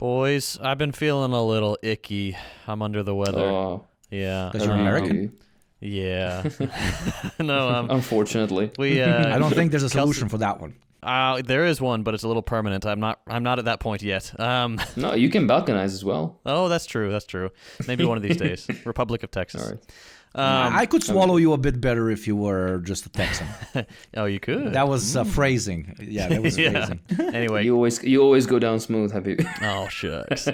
Boys, I've been feeling a little icky. I'm under the weather. Oh, Yeah. Because you're American? Yeah. No, unfortunately. I don't think there's a solution for that one. There is one, but it's a little permanent. I'm not at that point yet. No, you can balkanize as well. Oh, that's true. Maybe one of these days. Republic of Texas. All right. I could swallow you a bit better if you were just a Texan. Oh, you could. That was phrasing. Yeah, that was phrasing. Anyway. You always go down smooth, have you? Oh, shucks.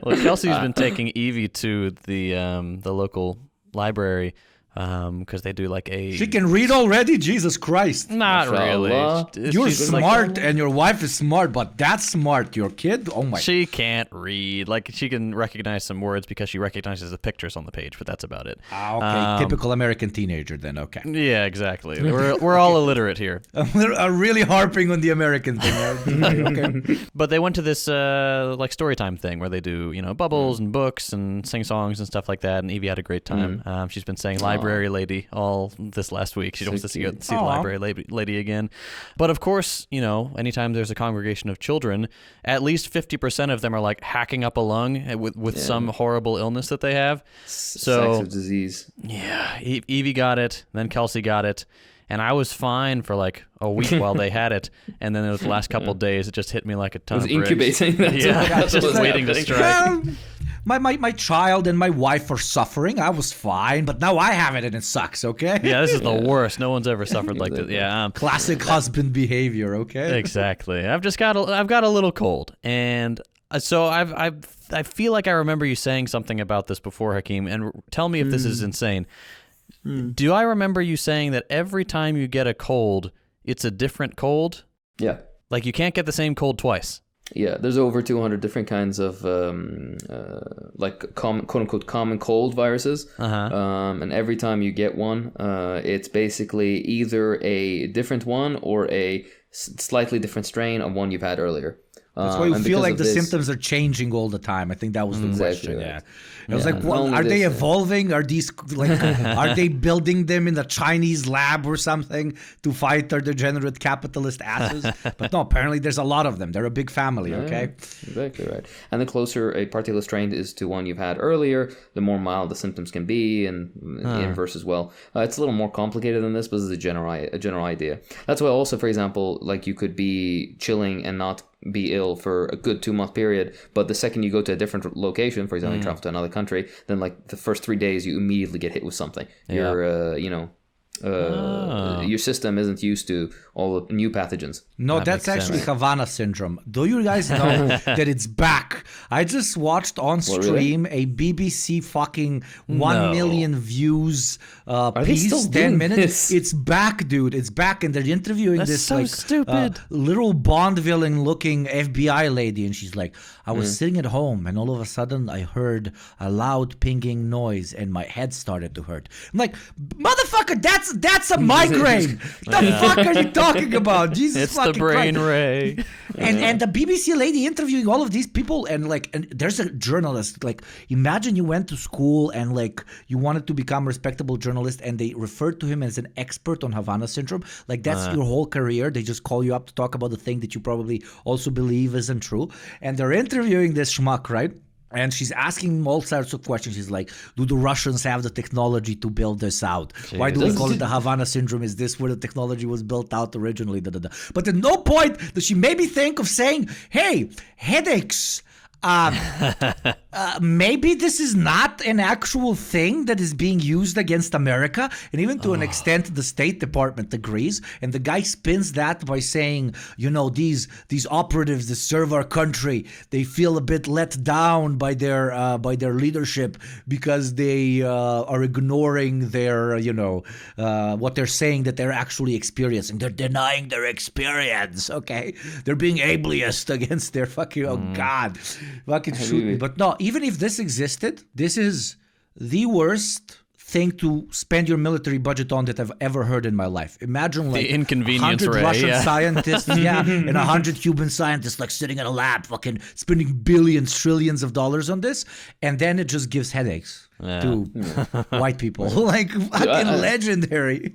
Well, Kelsey's been taking Evie to the local library because they do like a... She can read already? Jesus Christ. Not really. You're She's smart and your wife is smart, but that's smart. Your kid? Oh my... She can't read. Like, she can recognize some words because she recognizes the pictures on the page, but that's about it. Okay. Typical American teenager then, okay. Yeah, exactly. We're all illiterate here. I'm really harping on the American thing. Okay. But they went to this like story time thing where they do, bubbles and books and sing songs and stuff like that, and Evie had a great time. She's been saying library lady all this last week. She wants to see the library lady again. But of course, anytime there's a congregation of children, at least 50% of them are like hacking up a lung with some horrible illness that they have. So sex of disease. Yeah, Evie got it, then Kelsey got it. And I was fine for like a week while they had it, and then the last couple of days, it just hit me like a ton of bricks. Incubating. That's just waiting to strike. My child and my wife are suffering. I was fine, but now I have it and it sucks, okay? Yeah, this is the worst. No one's ever suffered like this. Yeah. Classic husband behavior, okay? Exactly. I've got a little cold, and so I feel like I remember you saying something about this before, Hakeem, and tell me if this is insane. Do I remember you saying that every time you get a cold, it's a different cold? Yeah. Like you can't get the same cold twice. Yeah, there's over 200 different kinds of like quote unquote common cold viruses. And every time you get one, it's basically either a different one or a slightly different strain of one you've had earlier. That's why you feel like the symptoms are changing all the time. I think that was the question. Right. Yeah. I was like, what, are they evolving? Are these like, are they building them in the Chinese lab or something to fight their degenerate capitalist asses? But no, apparently there's a lot of them. They're a big family, okay? Exactly right. And the closer a particular strain is to one you've had earlier, the more mild the symptoms can be, and the inverse as well. It's a little more complicated than this, but this is a general idea. That's why also, for example, like you could be chilling and not be ill for a good 2-month period, but the second you go to a different location, for example, you travel to another country, then like the first 3 days you immediately get hit with something. Your system isn't used to all the new pathogens. No, that's actually Havana syndrome. Do you guys know that it's back? I just watched on stream a BBC fucking 1 million views piece, 10 minutes. This? It's back, dude. It's back, and they're interviewing this so like stupid. little Bond villain looking FBI lady, and she's like, I was sitting at home, and all of a sudden I heard a loud pinging noise, and my head started to hurt. I'm like, motherfucker, that's a migraine. The fuck are you talking about? Jesus It's fucking the brain Christ. ray. And the BBC lady interviewing all of these people, and there's a journalist. Like, imagine you went to school and like you wanted to become a respectable journalist, and they referred to him as an expert on Havana syndrome. Like that's your whole career. They just call you up to talk about the thing that you probably also believe isn't true. And they're interviewing this schmuck, right? And she's asking him all sorts of questions. She's like, do the Russians have the technology to build this out? Jeez. Why do we call it the Havana syndrome? Is this where the technology was built out originally? But at no point does she maybe think of saying, hey, headaches. Maybe this is not an actual thing that is being used against America, and even to an extent the State Department agrees, and the guy spins that by saying, these operatives that serve our country, they feel a bit let down by their leadership because they are ignoring their what they're saying that they're actually experiencing. They're denying their experience. Okay, they're being ableist against their fucking God. Fucking shoot me. But no, even if this existed, this is the worst thing to spend your military budget on that I've ever heard in my life. Imagine like the inconvenience 100 ray, Russian scientists, and 100 Cuban scientists like sitting in a lab, fucking spending billions, trillions of dollars on this, and then it just gives headaches to white people. Like fucking legendary.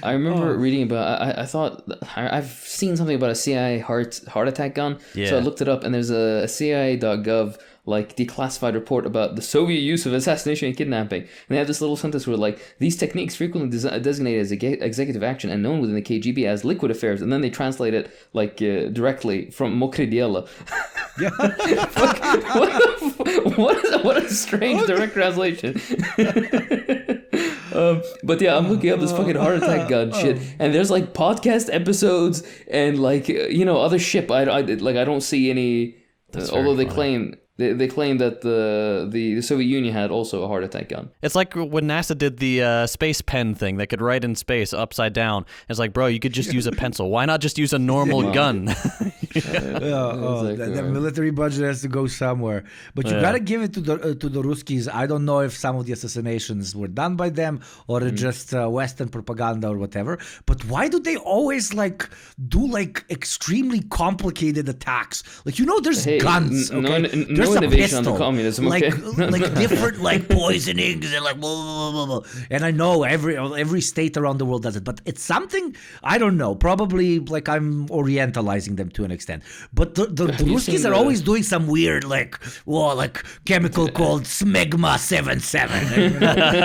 I remember reading about. I thought I've seen something about a CIA heart attack gun. Yeah. So I looked it up, and there's a CIA.gov like declassified report about the Soviet use of assassination and kidnapping. And they have this little sentence where like, these techniques frequently designated as executive action and known within the KGB as liquid affairs. And then they translate it like directly from Mokre Diela. Yeah. What a strange direct translation. But yeah, I'm looking up this fucking heart attack gun shit, and there's like podcast episodes and like other shit. I don't see any. Although they claim that the Soviet Union had also a heart attack gun. It's like when NASA did the space pen thing. They could write in space upside down. It's like, bro, you could just use a pencil. Why not just use a normal gun? The military budget has to go somewhere. But you gotta give it to the Ruskies. I don't know if some of the assassinations were done by them or just Western propaganda or whatever. But why do they always like do like extremely complicated attacks? Like there's guns. Okay? There's no innovation pistol, on the communism. like Okay. different like poisonings and like blah, blah, blah, blah. And I know every state around the world does it, but it's something I don't know. Probably like I'm orientalizing them to an extent. But the Ruskies are always doing some weird like chemical called Smegma 77.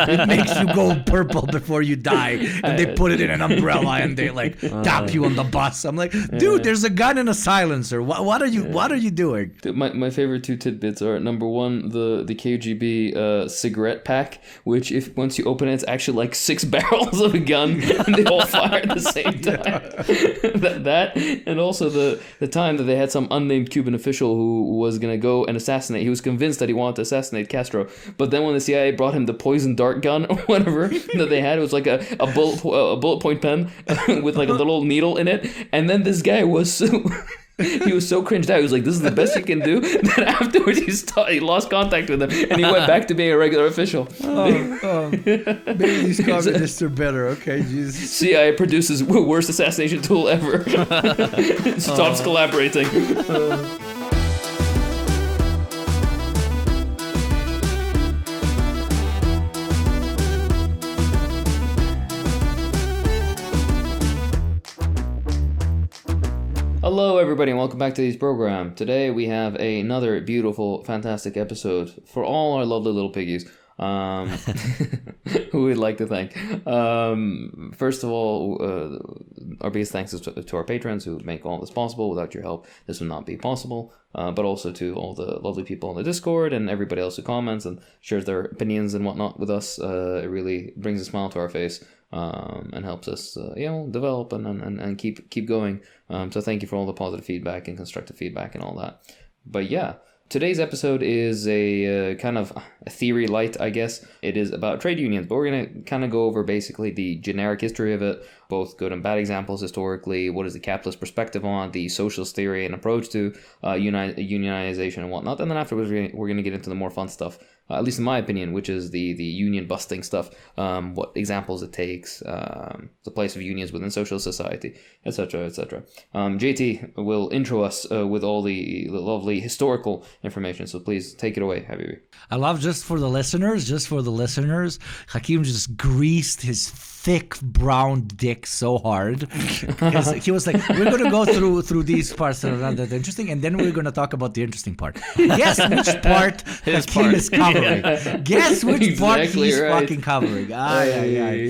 It makes you go purple before you die, and they put it in an umbrella and they like tap you on the bus. I'm like, dude, there's a gun and a silencer. What are you doing? My favorite two tidbits are, number one, the KGB cigarette pack, which once you open it, it's actually like 6 barrels of a gun and they all fire at the same time. that and also the time that they had some unnamed Cuban official who was gonna go and assassinate. He was convinced that he wanted to assassinate Castro, but then when the CIA brought him the poison dart gun or whatever that they had, it was like a bullet point pen with like a little needle in it, and then this guy was he was so cringed out. He was like, "This is the best you can do." Then afterwards, he lost contact with him, and he went back to being a regular official. Maybe these communists are better. Okay, Jesus. CIA produces worst assassination tool ever. Stops collaborating. Hello everybody and welcome back to this program. Today we have another beautiful, fantastic episode for all our lovely little piggies. Who we'd like to thank. First of all, our biggest thanks is to our patrons who make all this possible. Without your help, this would not be possible. But also to all the lovely people on the Discord and everybody else who comments and shares their opinions and whatnot with us. It really brings a smile to our face. And helps us, develop and keep going. So thank you for all the positive feedback and constructive feedback and all that. But yeah, today's episode is a kind of a theory light, I guess. It is about trade unions, but we're going to kind of go over basically the generic history of it, both good and bad examples historically, what is the capitalist perspective on the socialist theory and approach to unionization and whatnot. And then afterwards, we're going to get into the more fun stuff. At least in my opinion, which is the union busting stuff, what examples it takes, the place of unions within socialist society, etc., etc. JT will intro us with all the lovely historical information, so please take it away, Habibi. I love just for the listeners, Hakeem just greased his thick brown dick so hard because he was like, we're going to go through these parts that are not that interesting, and then we're going to talk about the interesting part. Guess which part Hakeem is covering. Yeah. Guess which part he's fucking covering. Yeah.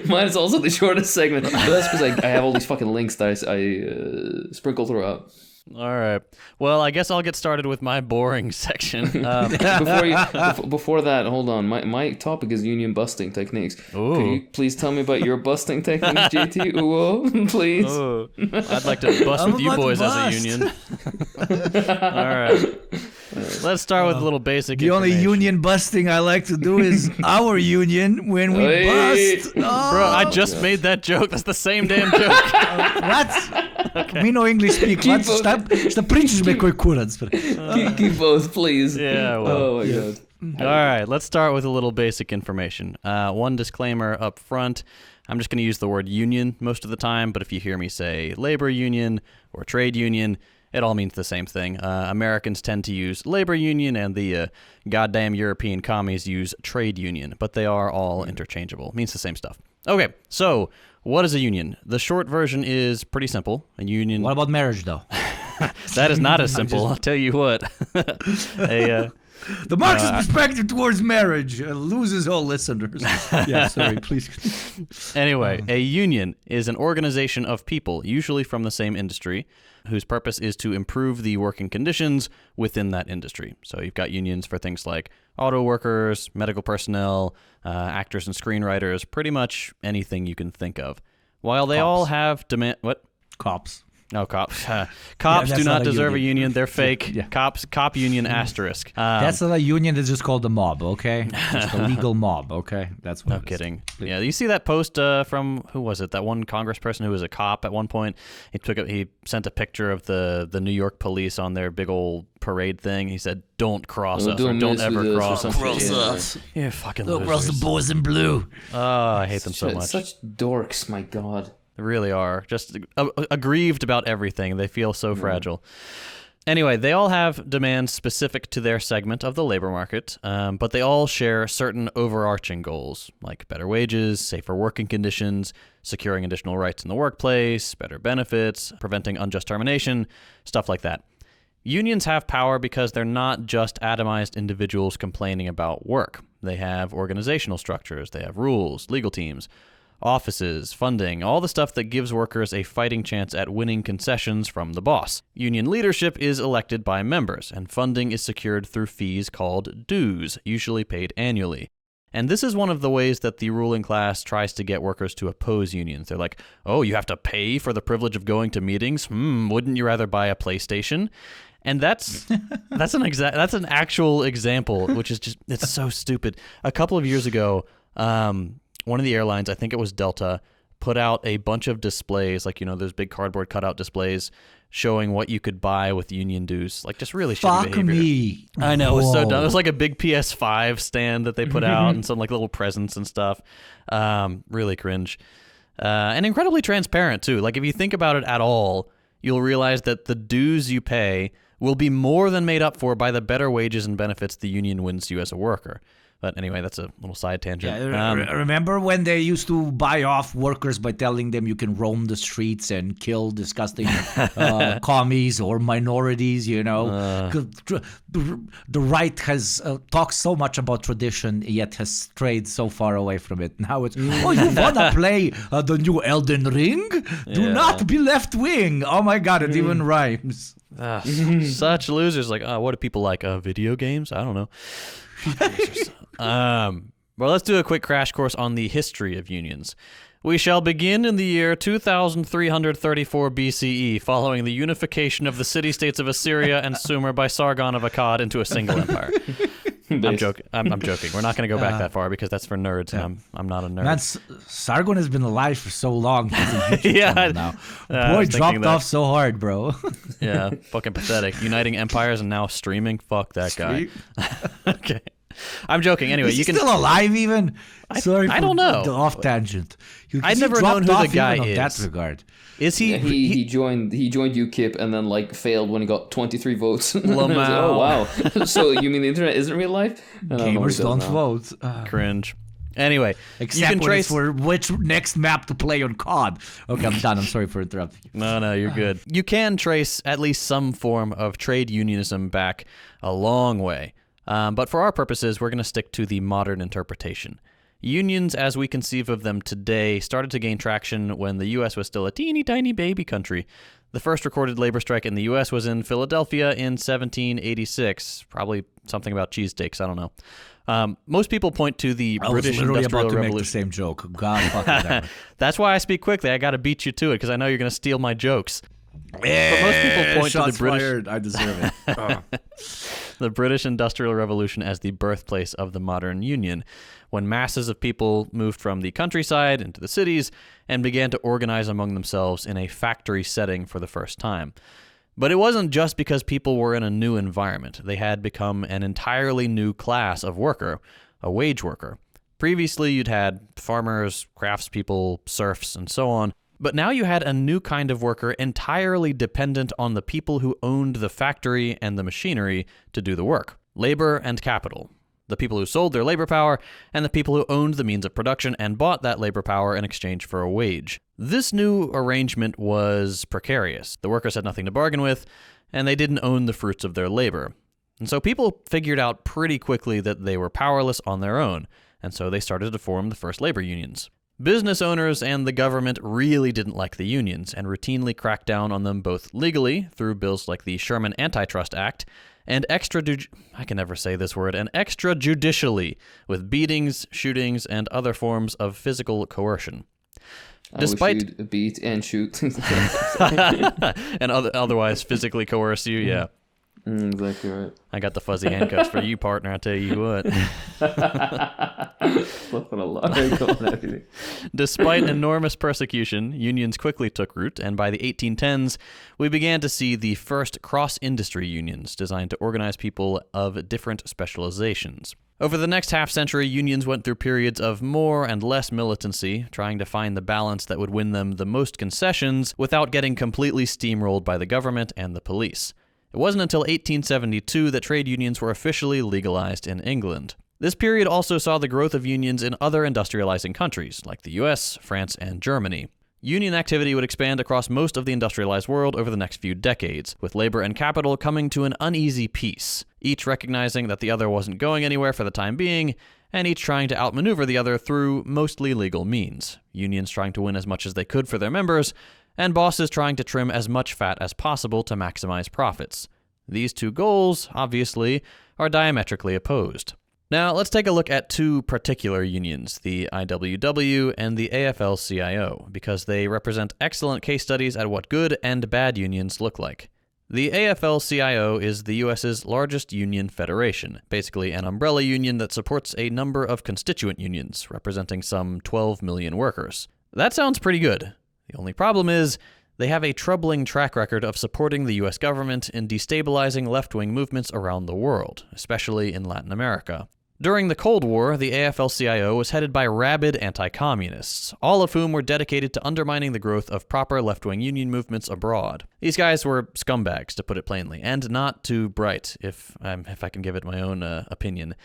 Mine is also the shortest segment, but that's because I have all these fucking links that I sprinkle throughout. All right. Well, I guess I'll get started with my boring section. Before that, hold on. My topic is union busting techniques. Ooh. Could you please tell me about your busting techniques, JT? Ooh, please. Ooh. I'd like to bust with you boys as a union. All right. Let's start with a little basic The only union busting I like to do is our union when we bust. Oh. Bro, I just made that joke. That's the same damn joke. What? Okay. We know English speak. Šta pričaš me koji kurac? Keep both, please. Yeah, well. Oh my god. All right, let's start with a little basic information. One disclaimer up front. I'm just going to use the word union most of the time, but if you hear me say labor union or trade union, it all means the same thing. Americans tend to use labor union, and the goddamn European commies use trade union, but they are all interchangeable. It means the same stuff. Okay, so what is a union? The short version is pretty simple. A union... What about marriage, though? That is not as simple, I'll tell you what. The Marxist perspective towards marriage loses all listeners. Yeah, sorry, please. Anyway, a union is an organization of people, usually from the same industry, whose purpose is to improve the working conditions within that industry. So you've got unions for things like auto workers, medical personnel, actors and screenwriters, pretty much anything you can think of. While they all have demand... What? Cops. No, cops. Cops do not deserve a union. They're fake. Yeah. Cop union asterisk. That's not a union. It's just called a mob, okay? Just a legal mob, okay? That's what No kidding. Yeah, you see that post from, who was it? That one congressperson who was a cop at one point. He sent a picture of the New York police on their big old parade thing. He said, "Don't cross us, or don't ever cross us." Cross us. Yeah, fucking Don't losers. cross the boys in blue. Oh, I hate them so much. Such dorks, my God. They really are. Just aggrieved about everything. They feel so fragile. Anyway, they all have demands specific to their segment of the labor market, but they all share certain overarching goals, like better wages, safer working conditions, securing additional rights in the workplace, better benefits, preventing unjust termination, stuff like that. Unions have power because they're not just atomized individuals complaining about work. They have organizational structures, they have rules, legal teams, offices, funding, all the stuff that gives workers a fighting chance at winning concessions from the boss. Union leadership is elected by members, and funding is secured through fees called dues, usually paid annually. And this is one of the ways that the ruling class tries to get workers to oppose unions. They're like, oh, you have to pay for the privilege of going to meetings? Wouldn't you rather buy a PlayStation? And that's an actual example, which is just, it's so stupid. A couple of years ago, one of the airlines, I think it was Delta, put out a bunch of displays, like, those big cardboard cutout displays showing what you could buy with union dues. Like, just really shitty behavior. Fuck me. I know, it was so dumb. It was like a big PS5 stand that they put out and some like little presents and stuff. Really cringe. And incredibly transparent, too. Like, if you think about it at all, you'll realize that the dues you pay will be more than made up for by the better wages and benefits the union wins you as a worker. But anyway, that's a little side tangent. Yeah, remember when they used to buy off workers by telling them you can roam the streets and kill disgusting commies or minorities, The right has talked so much about tradition, yet has strayed so far away from it. Now it's, you want to play the new Elden Ring? Do not be left wing. Oh my God, it even rhymes. Such losers. Like, what do people like? Video games? I don't know. Well, let's do a quick crash course on the history of unions. We shall begin in the year 2334 BCE, following the unification of the city-states of Assyria and Sumer by Sargon of Akkad into a single empire. I'm joking. I'm joking. We're not going to go back that far because that's for nerds, and I'm not a nerd. Man, Sargon has been alive for so long. Yeah, Boy dropped off so hard, bro. Yeah, fucking pathetic. Uniting empires and now streaming. Fuck that guy. Okay. I'm joking. Anyway, Is he still alive even? Sorry, I don't know. The off tangent. I've never known who the guy is. In that regard, is he? Yeah, he joined UKIP and then failed when he got 23 votes. Oh wow! So you mean the internet isn't real life? Gamers don't vote. Cringe. Anyway, except you can trace for which next map to play on COD. Okay, I'm done. I'm sorry for interrupting you. No, you're good. You can trace at least some form of trade unionism back a long way. But for our purposes, we're going to stick to the modern interpretation. Unions, as we conceive of them today, started to gain traction when the U.S. was still a teeny tiny baby country. The first recorded labor strike in the U.S. was in Philadelphia in 1786. Probably something about cheesesteaks. I don't know. Most people point to the British Industrial about to Revolution. Make the same joke. God fucking damn it. That's why I speak quickly. I got to beat you to it because I know you're going to steal my jokes. But most people point to the British. Fired. I deserve it. The British Industrial Revolution as the birthplace of the modern union, when masses of people moved from the countryside into the cities and began to organize among themselves in a factory setting for the first time. But it wasn't just because people were in a new environment. They had become an entirely new class of worker, a wage worker. Previously, you'd had farmers, craftspeople, serfs, and so on. But now you had a new kind of worker entirely dependent on the people who owned the factory and the machinery to do the work. Labor and capital. The people who sold their labor power and the people who owned the means of production and bought that labor power in exchange for a wage. This new arrangement was precarious. The workers had nothing to bargain with, and they didn't own the fruits of their labor. And so people figured out pretty quickly that they were powerless on their own, and so they started to form the first labor unions. Business owners and the government really didn't like the unions and routinely cracked down on them both legally through bills like the Sherman Antitrust Act and extrajudicially with beatings, shootings, and other forms of physical coercion. Despite wish you'd beat and shoot and otherwise physically coerce you, yeah. Exactly right. I got the fuzzy handcuffs for you, partner. I tell you what. Despite enormous persecution, unions quickly took root, and by the 1810s, we began to see the first cross-industry unions designed to organize people of different specializations. Over the next half-century, unions went through periods of more and less militancy, trying to find the balance that would win them the most concessions without getting completely steamrolled by the government and the police. It wasn't until 1872 that trade unions were officially legalized in England. This period also saw the growth of unions in other industrializing countries, like the US, France, and Germany. Union activity would expand across most of the industrialized world over the next few decades, with labor and capital coming to an uneasy peace, each recognizing that the other wasn't going anywhere for the time being, and each trying to outmaneuver the other through mostly legal means. Unions trying to win as much as they could for their members, and bosses trying to trim as much fat as possible to maximize profits. These two goals, obviously, are diametrically opposed. Now, let's take a look at two particular unions, the IWW and the AFL-CIO, because they represent excellent case studies at what good and bad unions look like. The AFL-CIO is the US's largest union federation, basically an umbrella union that supports a number of constituent unions, representing some 12 million workers. That sounds pretty good. The only problem is, they have a troubling track record of supporting the US government in destabilizing left-wing movements around the world, especially in Latin America. During the Cold War, the AFL-CIO was headed by rabid anti-communists, all of whom were dedicated to undermining the growth of proper left-wing union movements abroad. These guys were scumbags, to put it plainly, and not too bright, if I can give it my own opinion.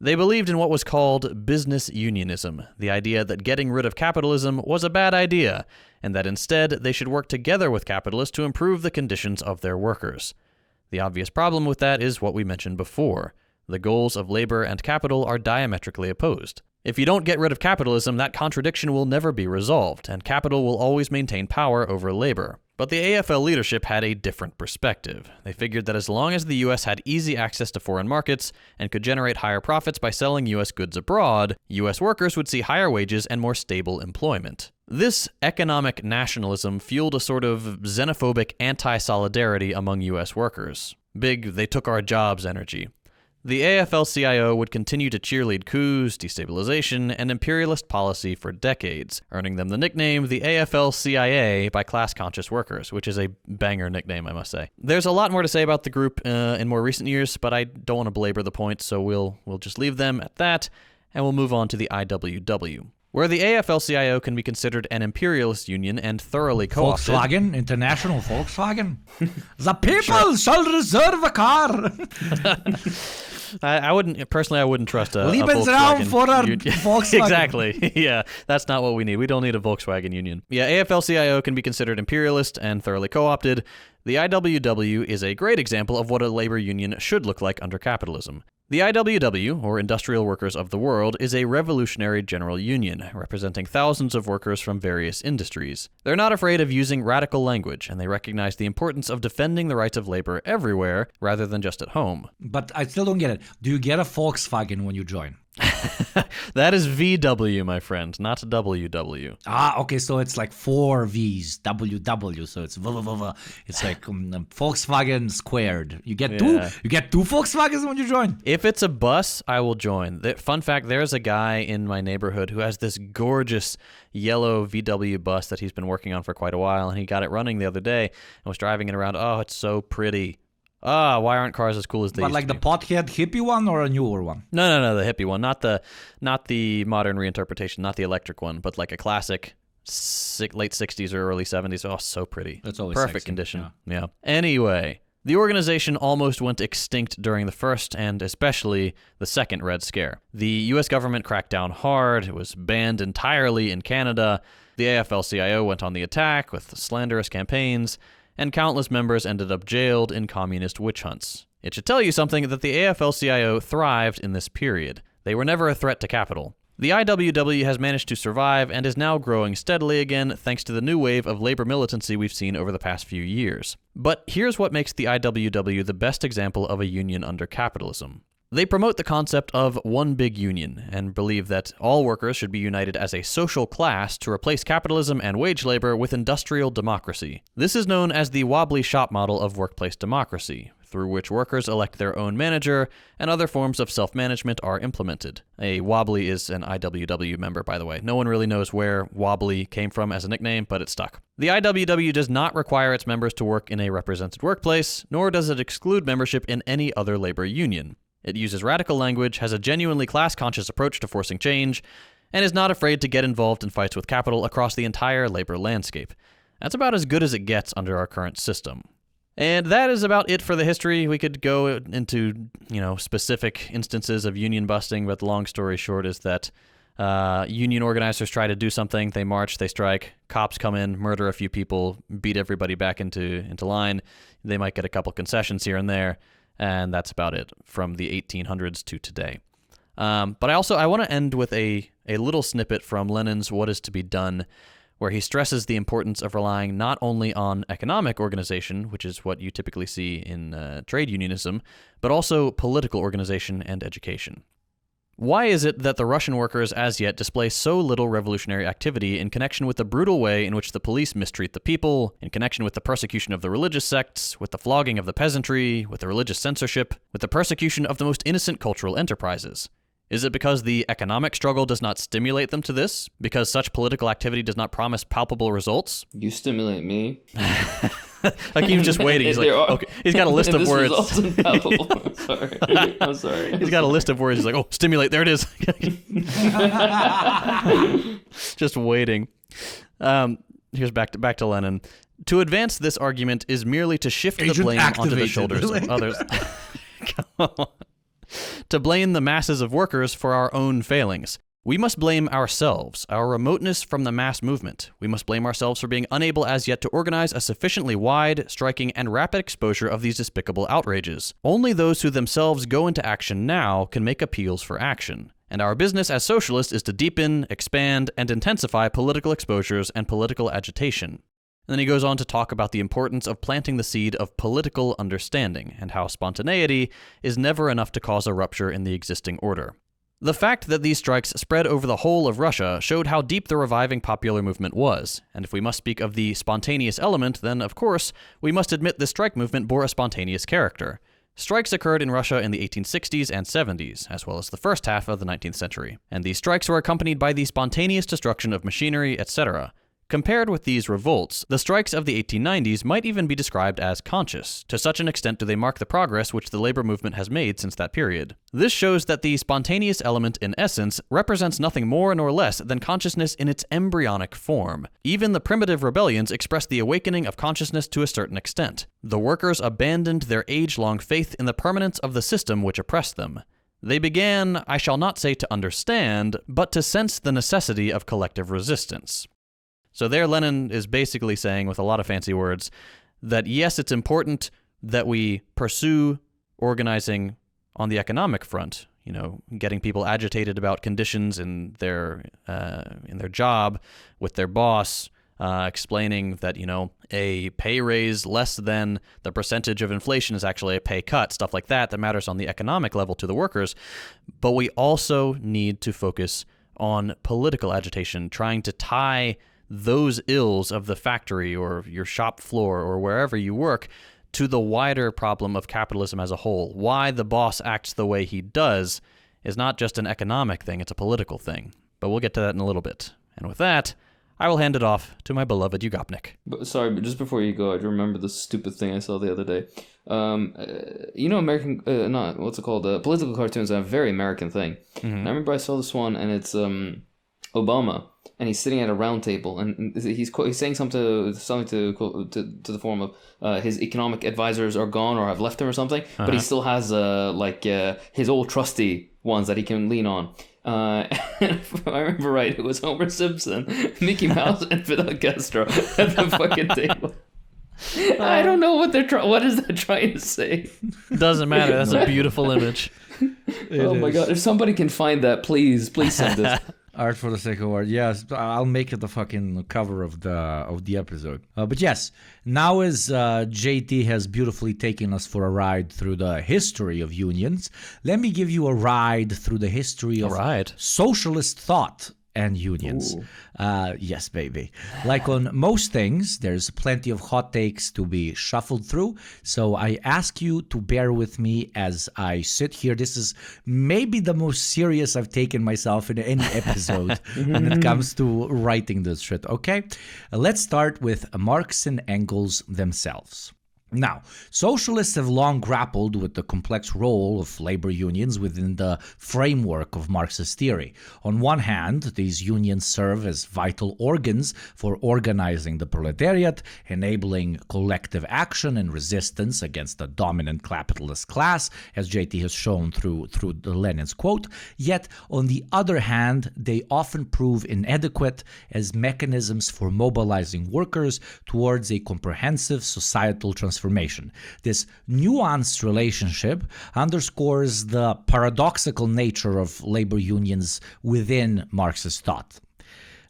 They believed in what was called business unionism, the idea that getting rid of capitalism was a bad idea, and that instead they should work together with capitalists to improve the conditions of their workers. The obvious problem with that is what we mentioned before. The goals of labor and capital are diametrically opposed. If you don't get rid of capitalism, that contradiction will never be resolved, and capital will always maintain power over labor. But the AFL leadership had a different perspective. They figured that as long as the US had easy access to foreign markets and could generate higher profits by selling US goods abroad, US workers would see higher wages and more stable employment. This economic nationalism fueled a sort of xenophobic anti-solidarity among US workers. Big "they took our jobs" energy. The AFL-CIO would continue to cheerlead coups, destabilization, and imperialist policy for decades, earning them the nickname the AFL-CIA by class-conscious workers, which is a banger nickname, I must say. There's a lot more to say about the group in more recent years, but I don't want to belabor the point, so we'll just leave them at that, and we'll move on to the IWW. Where the AFL-CIO can be considered an imperialist union and thoroughly co-opted. Volkswagen, International Volkswagen. The people shall reserve a car. I wouldn't trust a Lebensraum Volkswagen. for our Volkswagen. Exactly. Yeah, that's not what we need. We don't need a Volkswagen union. Yeah, AFL-CIO can be considered imperialist and thoroughly co-opted. The IWW is a great example of what a labor union should look like under capitalism. The IWW, or Industrial Workers of the World, is a revolutionary general union, representing thousands of workers from various industries. They're not afraid of using radical language, and they recognize the importance of defending the rights of labor everywhere, rather than just at home. But I still don't get it. Do you get a Volkswagen when you join? That is VW, my friend, not WW. Okay, so it's like 4 V's, WW, so it's VVV. It's like Volkswagen squared. You get two Volkswagens when you join. If it's a bus, I will join. Fun fact, there's a guy in my neighborhood who has this gorgeous yellow VW bus that he's been working on for quite a while, and he got it running the other day and was driving it around. Oh, it's so pretty. Why aren't cars as cool as they used like to the be? pothead hippie one or a newer one? No, the hippie one, not the modern reinterpretation, not the electric one, but like a classic late 60s or early 70s. Oh, so pretty. That's always perfect sexy. condition. Yeah. Anyway, the organization almost went extinct during the first and especially the second Red Scare. The U.S. government cracked down hard. It was banned entirely in Canada. The AFL-CIO went on the attack with slanderous campaigns, and countless members ended up jailed in communist witch hunts. It should tell you something that the AFL-CIO thrived in this period. They were never a threat to capital. The IWW has managed to survive and is now growing steadily again thanks to the new wave of labor militancy we've seen over the past few years. But here's what makes the IWW the best example of a union under capitalism. They promote the concept of one big union and believe that all workers should be united as a social class to replace capitalism and wage labor with industrial democracy. This is known as the wobbly shop model of workplace democracy, through which workers elect their own manager and other forms of self-management are implemented. A wobbly is an IWW member, by the way. No one really knows where wobbly came from as a nickname, but it stuck. The IWW does not require its members to work in a represented workplace, nor does it exclude membership in any other labor union. It uses radical language, has a genuinely class-conscious approach to forcing change, and is not afraid to get involved in fights with capital across the entire labor landscape. That's about as good as it gets under our current system. And that is about it for the history. We could go into, specific instances of union busting, but the long story short is that union organizers try to do something, they march, they strike, cops come in, murder a few people, beat everybody back into line. They might get a couple concessions here and there. And that's about it from the 1800s to today. But I want to end with a little snippet from Lenin's What Is to Be Done, where he stresses the importance of relying not only on economic organization, which is what you typically see in trade unionism, but also political organization and education. Why is it that the Russian workers as yet display so little revolutionary activity in connection with the brutal way in which the police mistreat the people, in connection with the persecution of the religious sects, with the flogging of the peasantry, with the religious censorship, with the persecution of the most innocent cultural enterprises? Is it because the economic struggle does not stimulate them to this? Because such political activity does not promise palpable results? You stimulate me. He's just waiting. He's like, okay. He's got a list of words. I'm sorry. He's got a list of words. He's like, oh, stimulate. There it is. Just waiting. Here's back to Lenin. To advance this argument is merely to shift the blame onto the shoulders of others. Come on. To blame the masses of workers for our own failings. We must blame ourselves, our remoteness from the mass movement. We must blame ourselves for being unable as yet to organize a sufficiently wide, striking, and rapid exposure of these despicable outrages. Only those who themselves go into action now can make appeals for action. And our business as socialists is to deepen, expand, and intensify political exposures and political agitation. And then he goes on to talk about the importance of planting the seed of political understanding, and how spontaneity is never enough to cause a rupture in the existing order. The fact that these strikes spread over the whole of Russia showed how deep the reviving popular movement was, and if we must speak of the spontaneous element, then of course, we must admit this strike movement bore a spontaneous character. Strikes occurred in Russia in the 1860s and 70s, as well as the first half of the 19th century, and these strikes were accompanied by the spontaneous destruction of machinery, etc. Compared with these revolts, the strikes of the 1890s might even be described as conscious. To such an extent do they mark the progress which the labor movement has made since that period. This shows that the spontaneous element in essence represents nothing more nor less than consciousness in its embryonic form. Even the primitive rebellions expressed the awakening of consciousness to a certain extent. The workers abandoned their age-long faith in the permanence of the system which oppressed them. They began, I shall not say to understand, but to sense the necessity of collective resistance. So there Lenin is basically saying, with a lot of fancy words, that yes, it's important that we pursue organizing on the economic front, getting people agitated about conditions in their job, with their boss, explaining that, a pay raise less than the percentage of inflation is actually a pay cut, stuff like that matters on the economic level to the workers. But we also need to focus on political agitation, trying to tie those ills of the factory or your shop floor or wherever you work to the wider problem of capitalism as a whole. Why the boss acts the way he does is not just an economic thing, it's a political thing. But we'll get to that in a little bit. And with that, I will hand it off to my beloved Ugopnik. Sorry, but just before you go, I remember the stupid thing I saw the other day. American, political cartoons are a very American thing. Mm-hmm. And I remember I saw this one, and it's Obama, and he's sitting at a round table, and he's saying something to the form of his economic advisors are gone or have left him or something, but he still has his old trusty ones that he can lean on. If I remember right, it was Homer Simpson, Mickey Mouse, and Fidel Castro at the fucking table. I don't know what what is that trying to say? Doesn't matter. That's a beautiful image. My god! If somebody can find that, please send us. Art for the sake of art. Yes, I'll make it the fucking cover of the episode. But yes, now as JT has beautifully taken us for a ride through the history of unions, let me give you a ride through the history of socialist thought and unions. Yes, baby. Like on most things, there's plenty of hot takes to be shuffled through. So I ask you to bear with me as I sit here. This is maybe the most serious I've taken myself in any episode when it comes to writing this shit, okay? Let's start with Marx and Engels themselves. Now, socialists have long grappled with the complex role of labor unions within the framework of Marxist theory. On one hand, these unions serve as vital organs for organizing the proletariat, enabling collective action and resistance against the dominant capitalist class, as JT has shown through the Lenin's quote. Yet, on the other hand, they often prove inadequate as mechanisms for mobilizing workers towards a comprehensive societal transformation. This nuanced relationship underscores the paradoxical nature of labor unions within Marxist thought.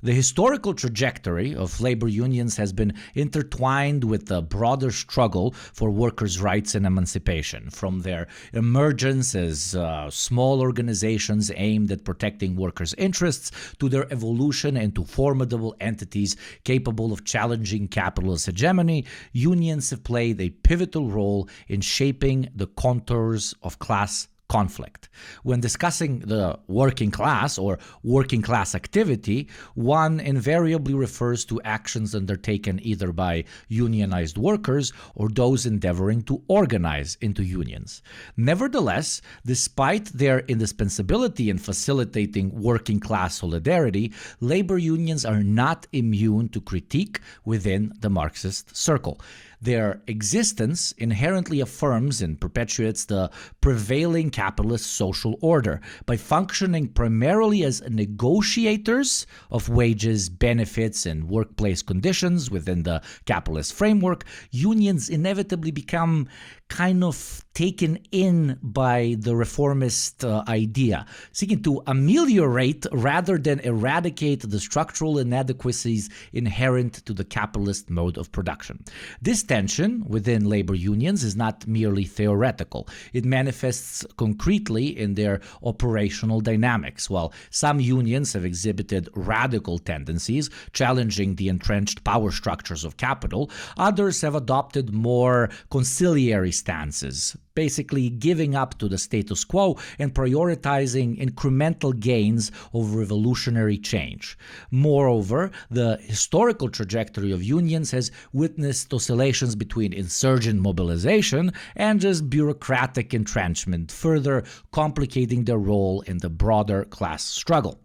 The historical trajectory of labor unions has been intertwined with the broader struggle for workers' rights and emancipation, from their emergence as small organizations aimed at protecting workers' interests to their evolution into formidable entities capable of challenging capitalist hegemony. Unions have played a pivotal role in shaping the contours of class conflict. When discussing the working class or working class activity, one invariably refers to actions undertaken either by unionized workers or those endeavoring to organize into unions. Nevertheless, despite their indispensability in facilitating working class solidarity, labor unions are not immune to critique within the Marxist circle. Their existence inherently affirms and perpetuates the prevailing capitalist social order. By functioning primarily as negotiators of wages, benefits, and workplace conditions within the capitalist framework, unions inevitably become kind of taken in by the reformist idea, seeking to ameliorate rather than eradicate the structural inadequacies inherent to the capitalist mode of production. This tension within labor unions is not merely theoretical. It manifests concretely in their operational dynamics. While some unions have exhibited radical tendencies, challenging the entrenched power structures of capital, others have adopted more conciliatory stances, basically giving up to the status quo and prioritizing incremental gains over revolutionary change. Moreover, the historical trajectory of unions has witnessed oscillations between insurgent mobilization and just bureaucratic entrenchment, further complicating their role in the broader class struggle.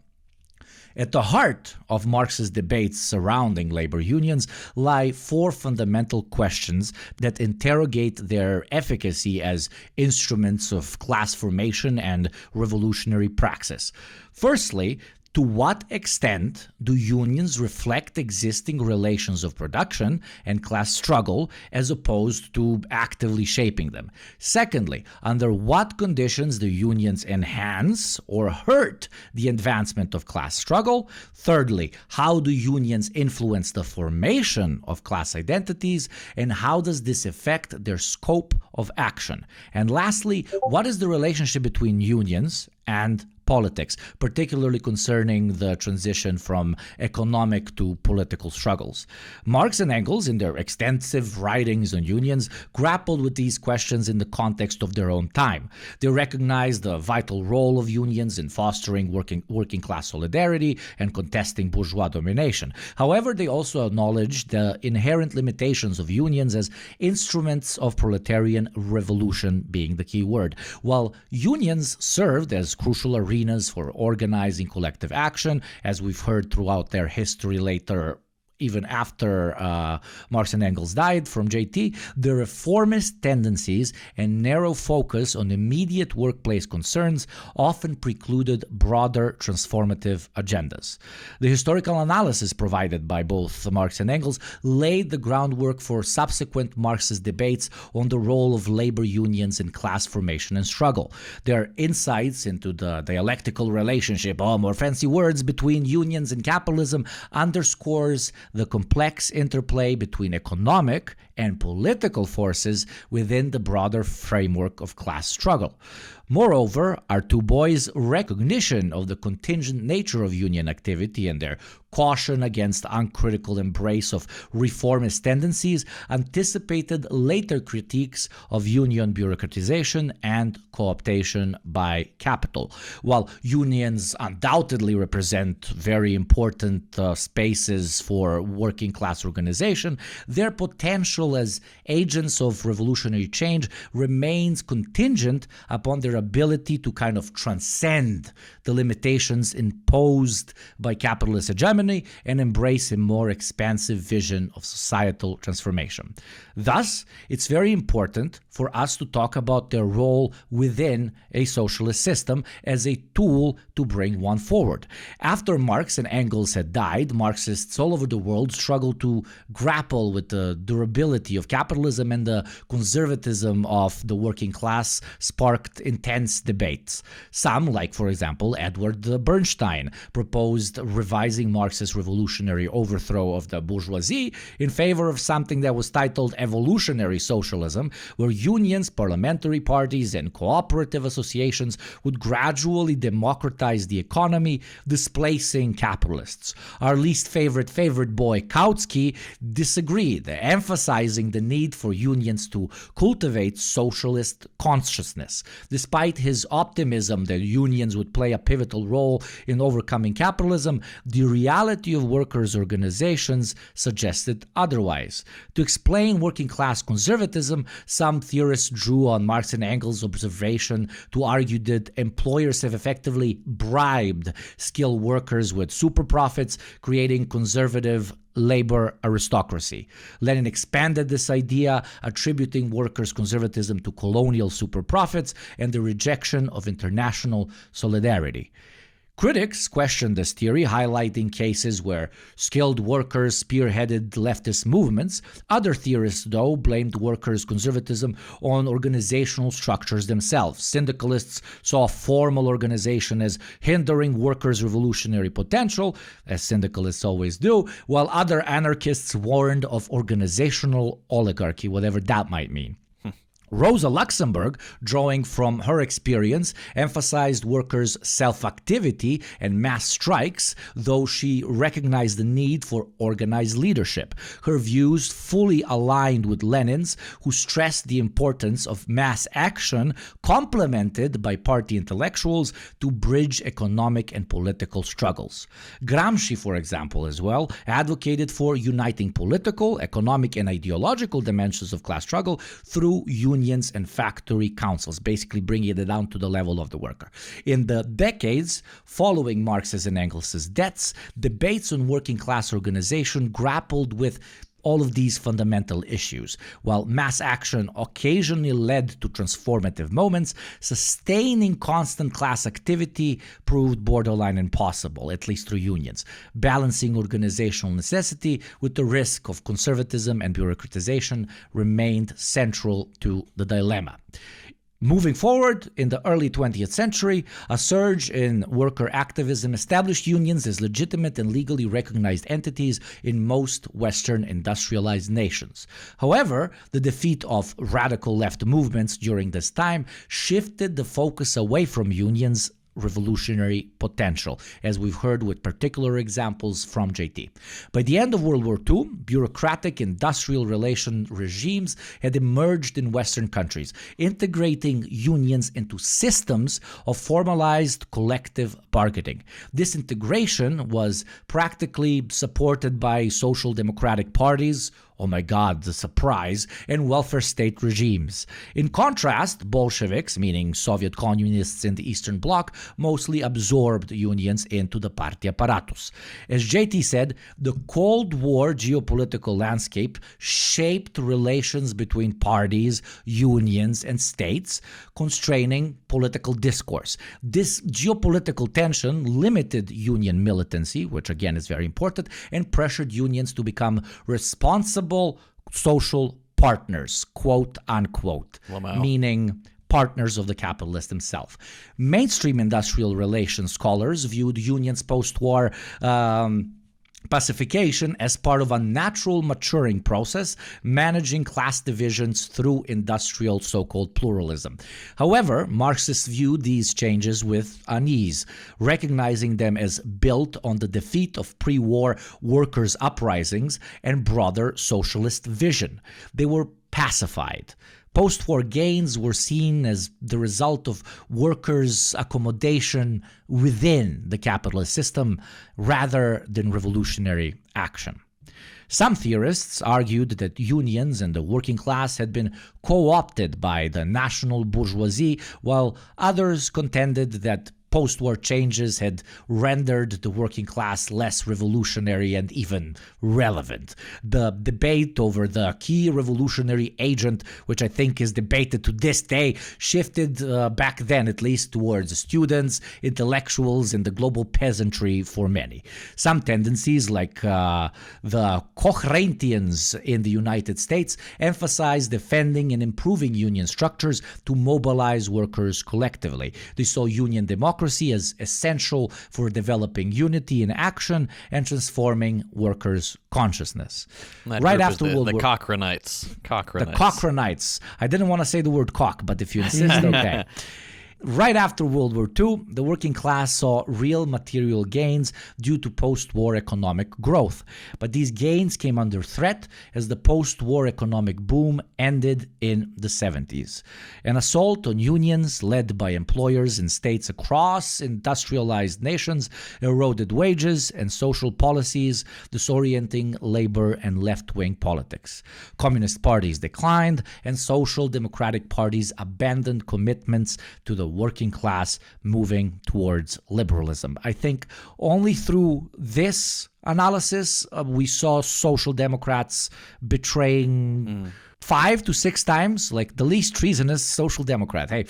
At the heart of Marxist debates surrounding labor unions lie four fundamental questions that interrogate their efficacy as instruments of class formation and revolutionary praxis. Firstly, To what extent do unions reflect existing relations of production and class struggle as opposed to actively shaping them? Secondly, under what conditions do unions enhance or hurt the advancement of class struggle? Thirdly, how do unions influence the formation of class identities, and how does this affect their scope of action? And lastly, what is the relationship between unions and politics, particularly concerning the transition from economic to political struggles? Marx and Engels, in their extensive writings on unions, grappled with these questions in the context of their own time. They recognized the vital role of unions in fostering working class solidarity and contesting bourgeois domination. However, they also acknowledged the inherent limitations of unions as instruments of proletarian revolution being the key word. While unions served as crucial arenas for organizing collective action, as we've heard throughout their history later, even after Marx and Engels died, from JT, the reformist tendencies and narrow focus on immediate workplace concerns often precluded broader transformative agendas. The historical analysis provided by both Marx and Engels laid the groundwork for subsequent Marxist debates on the role of labor unions in class formation and struggle. Their insights into the dialectical relationship, more fancy words, between unions and capitalism underscores the complex interplay between economic and political forces within the broader framework of class struggle. Moreover, our two boys' recognition of the contingent nature of union activity and their caution against uncritical embrace of reformist tendencies anticipated later critiques of union bureaucratization and co-optation by capital. While unions undoubtedly represent very important spaces for working class organization, their potential as agents of revolutionary change remains contingent upon their ability to kind of transcend the limitations imposed by capitalist hegemony and embrace a more expansive vision of societal transformation. Thus, it's very important for us to talk about their role within a socialist system as a tool to bring one forward. After Marx and Engels had died, Marxists all over the world struggled to grapple with the durability of capitalism, and the conservatism of the working class sparked intense debates. Some, like for example Edward Bernstein, proposed revising Marx's revolutionary overthrow of the bourgeoisie in favor of something that was titled evolutionary socialism, where unions, parliamentary parties, and cooperative associations would gradually democratize the economy, displacing capitalists. Our least favorite boy, Kautsky, disagreed, emphasizing the need for unions to cultivate socialist consciousness. Despite his optimism that unions would play a pivotal role in overcoming capitalism, the reality of workers' organizations suggested otherwise. To explain working class conservatism, some theorists drew on Marx and Engels' observation to argue that employers have effectively bribed skilled workers with super profits, creating conservative labor aristocracy. Lenin expanded this idea, attributing workers' conservatism to colonial super profits and the rejection of international solidarity. Critics questioned this theory, highlighting cases where skilled workers spearheaded leftist movements. Other theorists, though, blamed workers' conservatism on organizational structures themselves. Syndicalists saw formal organization as hindering workers' revolutionary potential, as syndicalists always do, while other anarchists warned of organizational oligarchy, whatever that might mean. Rosa Luxemburg, drawing from her experience, emphasized workers' self-activity and mass strikes, though she recognized the need for organized leadership. Her views fully aligned with Lenin's, who stressed the importance of mass action complemented by party intellectuals to bridge economic and political struggles. Gramsci, for example, as well, advocated for uniting political, economic, and ideological dimensions of class struggle through unions and factory councils, basically bringing it down to the level of the worker. In the decades following Marx's and Engels' deaths, debates on working class organization grappled with all of these fundamental issues. While mass action occasionally led to transformative moments, sustaining constant class activity proved borderline impossible, at least through unions. Balancing organizational necessity with the risk of conservatism and bureaucratization remained central to the dilemma. Moving forward, in the early 20th century, a surge in worker activism established unions as legitimate and legally recognized entities in most Western industrialized nations. However, the defeat of radical left movements during this time shifted the focus away from unions' revolutionary potential, as we've heard with particular examples from JT. By the end of World War II, bureaucratic industrial relation regimes had emerged in Western countries, integrating unions into systems of formalized collective bargaining. This integration was practically supported by social democratic parties, oh my God, the surprise, and welfare state regimes. In contrast, Bolsheviks, meaning Soviet communists in the Eastern Bloc, mostly absorbed unions into the party apparatus. As JT said, the Cold War geopolitical landscape shaped relations between parties, unions, and states, constraining political discourse. This geopolitical tension limited union militancy, which again is very important, and pressured unions to become responsible social partners, quote unquote, meaning partners of the capitalist himself. Mainstream industrial relations scholars viewed unions post-war pacification as part of a natural maturing process, managing class divisions through industrial so-called pluralism. However, Marxists viewed these changes with unease, recognizing them as built on the defeat of pre-war workers' uprisings and broader socialist vision. They were pacified. Post-war gains were seen as the result of workers' accommodation within the capitalist system rather than revolutionary action. Some theorists argued that unions and the working class had been co-opted by the national bourgeoisie, while others contended that post-war changes had rendered the working class less revolutionary and even relevant. The debate over the key revolutionary agent, which I think is debated to this day, shifted back then at least towards students, intellectuals, and the global peasantry for many. Some tendencies, like the Cochranians in the United States, emphasized defending and improving union structures to mobilize workers collectively. They saw union democracy as essential for developing unity in action and transforming workers' consciousness. Right after World War II. The Cochranites. The Cochranites. I didn't want to say the word cock, but if you insist, okay. Right after World War II, the working class saw real material gains due to post-war economic growth. But these gains came under threat as the post-war economic boom ended in the 70s. An assault on unions led by employers in states across industrialized nations eroded wages and social policies, disorienting labor and left-wing politics. Communist parties declined, and social democratic parties abandoned commitments to the working class, moving towards liberalism. I think only through this analysis we saw social democrats betraying 5 to 6 times, like the least treasonous social democrat. Hey,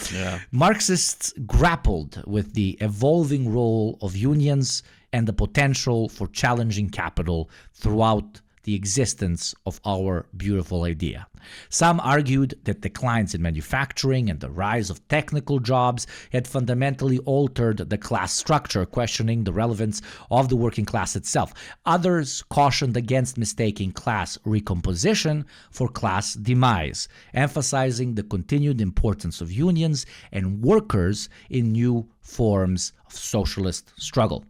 Marxists grappled with the evolving role of unions and the potential for challenging capital throughout the existence of our beautiful idea. Some argued that declines in manufacturing and the rise of technical jobs had fundamentally altered the class structure, questioning the relevance of the working class itself. Others cautioned against mistaking class recomposition for class demise, emphasizing the continued importance of unions and workers in new forms of socialist struggle.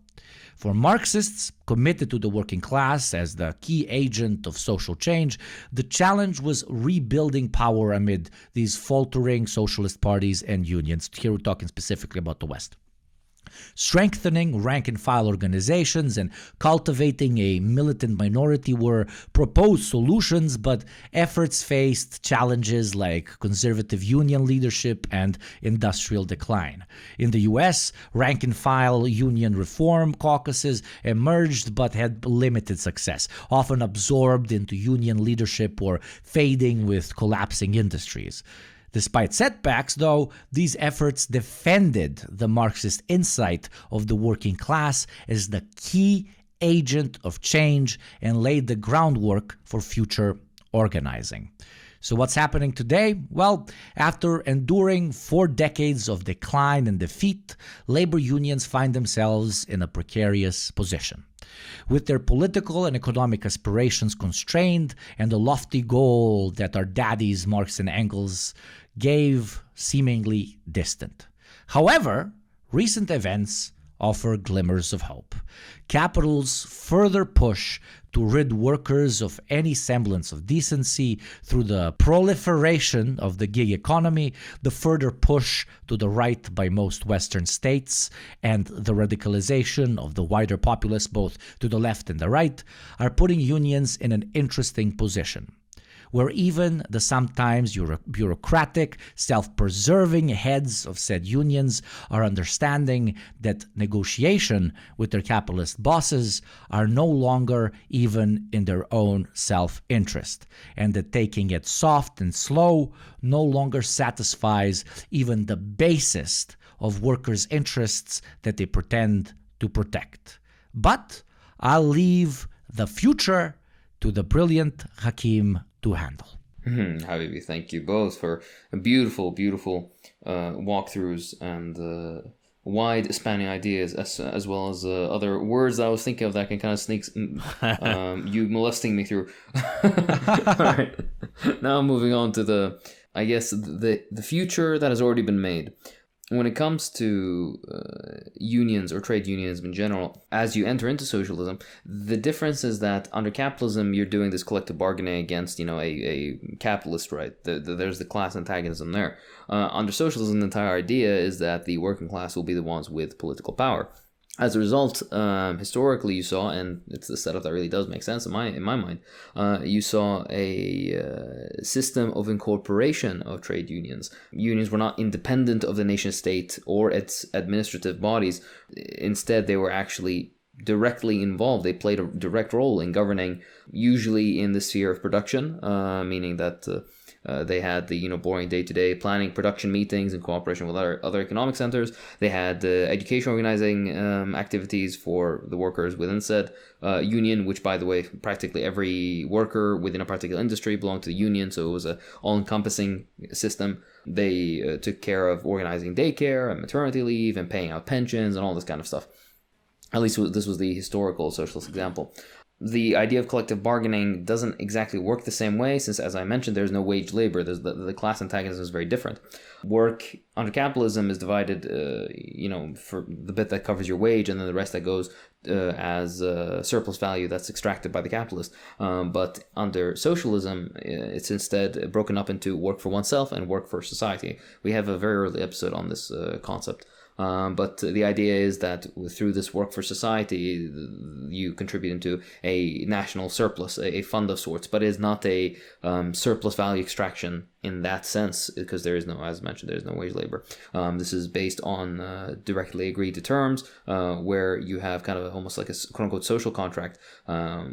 For Marxists committed to the working class as the key agent of social change, the challenge was rebuilding power amid these faltering socialist parties and unions. Here we're talking specifically about the West. Strengthening rank-and-file organizations and cultivating a militant minority were proposed solutions, but efforts faced challenges like conservative union leadership and industrial decline. In the U.S., rank-and-file union reform caucuses emerged but had limited success, often absorbed into union leadership or fading with collapsing industries. Despite setbacks, though, these efforts defended the Marxist insight of the working class as the key agent of change and laid the groundwork for future organizing. So what's happening today? Well, after enduring 4 decades of decline and defeat, labor unions find themselves in a precarious position. With their political and economic aspirations constrained and the lofty goal that our daddies Marx and Engels gave seemingly distant. However, recent events offer glimmers of hope. Capital's further push to rid workers of any semblance of decency through the proliferation of the gig economy, the further push to the right by most Western states, and the radicalization of the wider populace, both to the left and the right, are putting unions in an interesting position, where even the sometimes bureaucratic, self-preserving heads of said unions are understanding that negotiation with their capitalist bosses are no longer even in their own self-interest, and that taking it soft and slow no longer satisfies even the basest of workers' interests that they pretend to protect. But I'll leave the future to the brilliant Hakim to handle. Habibi, thank you both for beautiful walkthroughs and wide spanning ideas, as well as other words that I was thinking of that can kind of sneak you molesting me through. All right. Now moving on to the future that has already been made. When it comes to unions or trade unions in general, as you enter into socialism, the difference is that under capitalism, you're doing this collective bargaining against, a capitalist, right? There's the class antagonism there. Under socialism, the entire idea is that the working class will be the ones with political power. As a result, historically you saw, and it's the setup that really does make sense in my mind, you saw a system of incorporation of trade unions. Unions were not independent of the nation state or its administrative bodies. Instead, they were actually directly involved. They played a direct role in governing, usually in the sphere of production, meaning that they had the boring day-to-day planning, production meetings in cooperation with other economic centers. They had education organizing activities for the workers within said union, which, by the way, practically every worker within a particular industry belonged to the union, so it was an all-encompassing system. They took care of organizing daycare and maternity leave and paying out pensions and all this kind of stuff. At least this was the historical socialist example. The idea of collective bargaining doesn't exactly work the same way, since, as I mentioned, there's no wage labor. There's the class antagonism is very different. Work under capitalism is divided, for the bit that covers your wage, and then the rest that goes as surplus value that's extracted by the capitalist. But under socialism, it's instead broken up into work for oneself and work for society. We have a very early episode on this concept. But the idea is that through this work for society, you contribute into a national surplus, a fund of sorts, but it is not a surplus value extraction in that sense, because there is no, as mentioned, there is no wage labor. This is based on directly agreed to terms, where you have kind of almost like a quote-unquote social contract,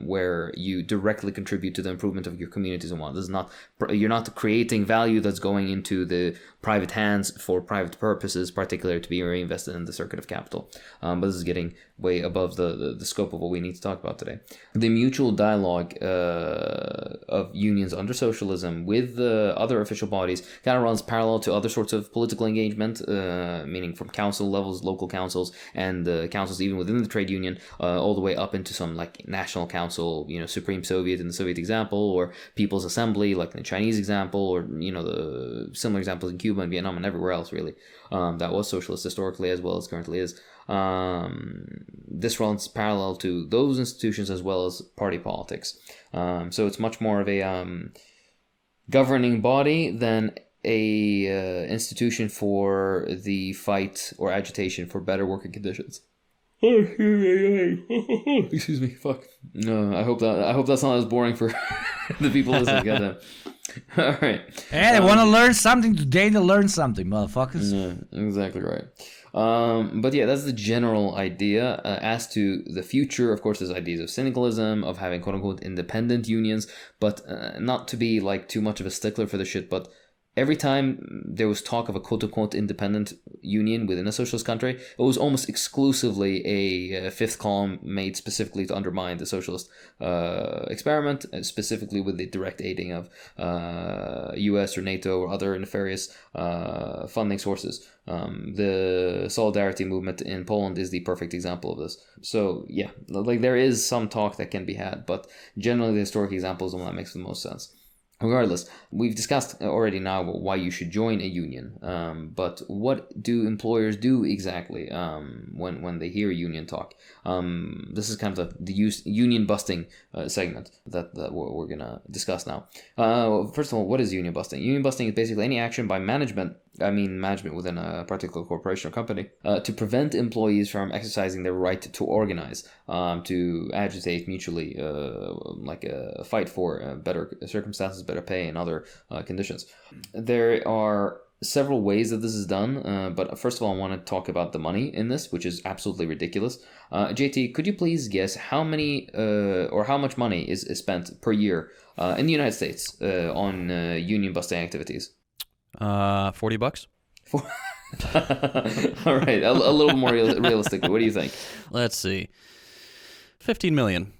where you directly contribute to the improvement of your communities and what. This is not, you're not creating value that's going into the private hands for private purposes, particularly to be reinvested in the circuit of capital. But this is getting way above the scope of what we need to talk about today. The mutual dialogue of unions under socialism with the other official bodies kind of runs parallel to other sorts of political engagement, meaning from council levels, local councils, and councils even within the trade union, all the way up into some like national council, Supreme Soviet in the Soviet example, or People's Assembly like in the Chinese example, or the similar examples in Cuba and Vietnam and everywhere else really, that was socialist historically as well as currently is. This runs parallel to those institutions as well as party politics. So it's much more of a governing body than a institution for the fight or agitation for better working conditions. Excuse me. Fuck. No, I hope that's not as boring for the people listening. Goddamn. All right. Hey, they want to learn something today. They learn something, motherfuckers. Yeah, exactly right. But yeah, that's the general idea. As to the future, of course, there's ideas of syndicalism, of having quote unquote independent unions, but not to be like too much of a stickler for the shit, but every time there was talk of a quote-unquote independent union within a socialist country, it was almost exclusively a fifth column made specifically to undermine the socialist experiment, specifically with the direct aiding of US or NATO or other nefarious funding sources. The Solidarity movement in Poland is the perfect example of this. So yeah, like there is some talk that can be had, but generally the historic example is the one that makes the most sense. Regardless, we've discussed already now why you should join a union, but what do employers do exactly when they hear union talk? This is kind of the union busting segment that we're going to discuss now. First of all, what is union busting? Union busting is basically any action by management within a particular corporation or company, to prevent employees from exercising their right to organize, to agitate mutually, like a fight for better circumstances, better pay, and other conditions. There are several ways that this is done, but first of all, I want to talk about the money in this, which is absolutely ridiculous. JT, could you please guess how many or how much money is spent per year in the United States on union busting activities? $40. All right, a little more realistically. What do you think? Let's see. 15 million.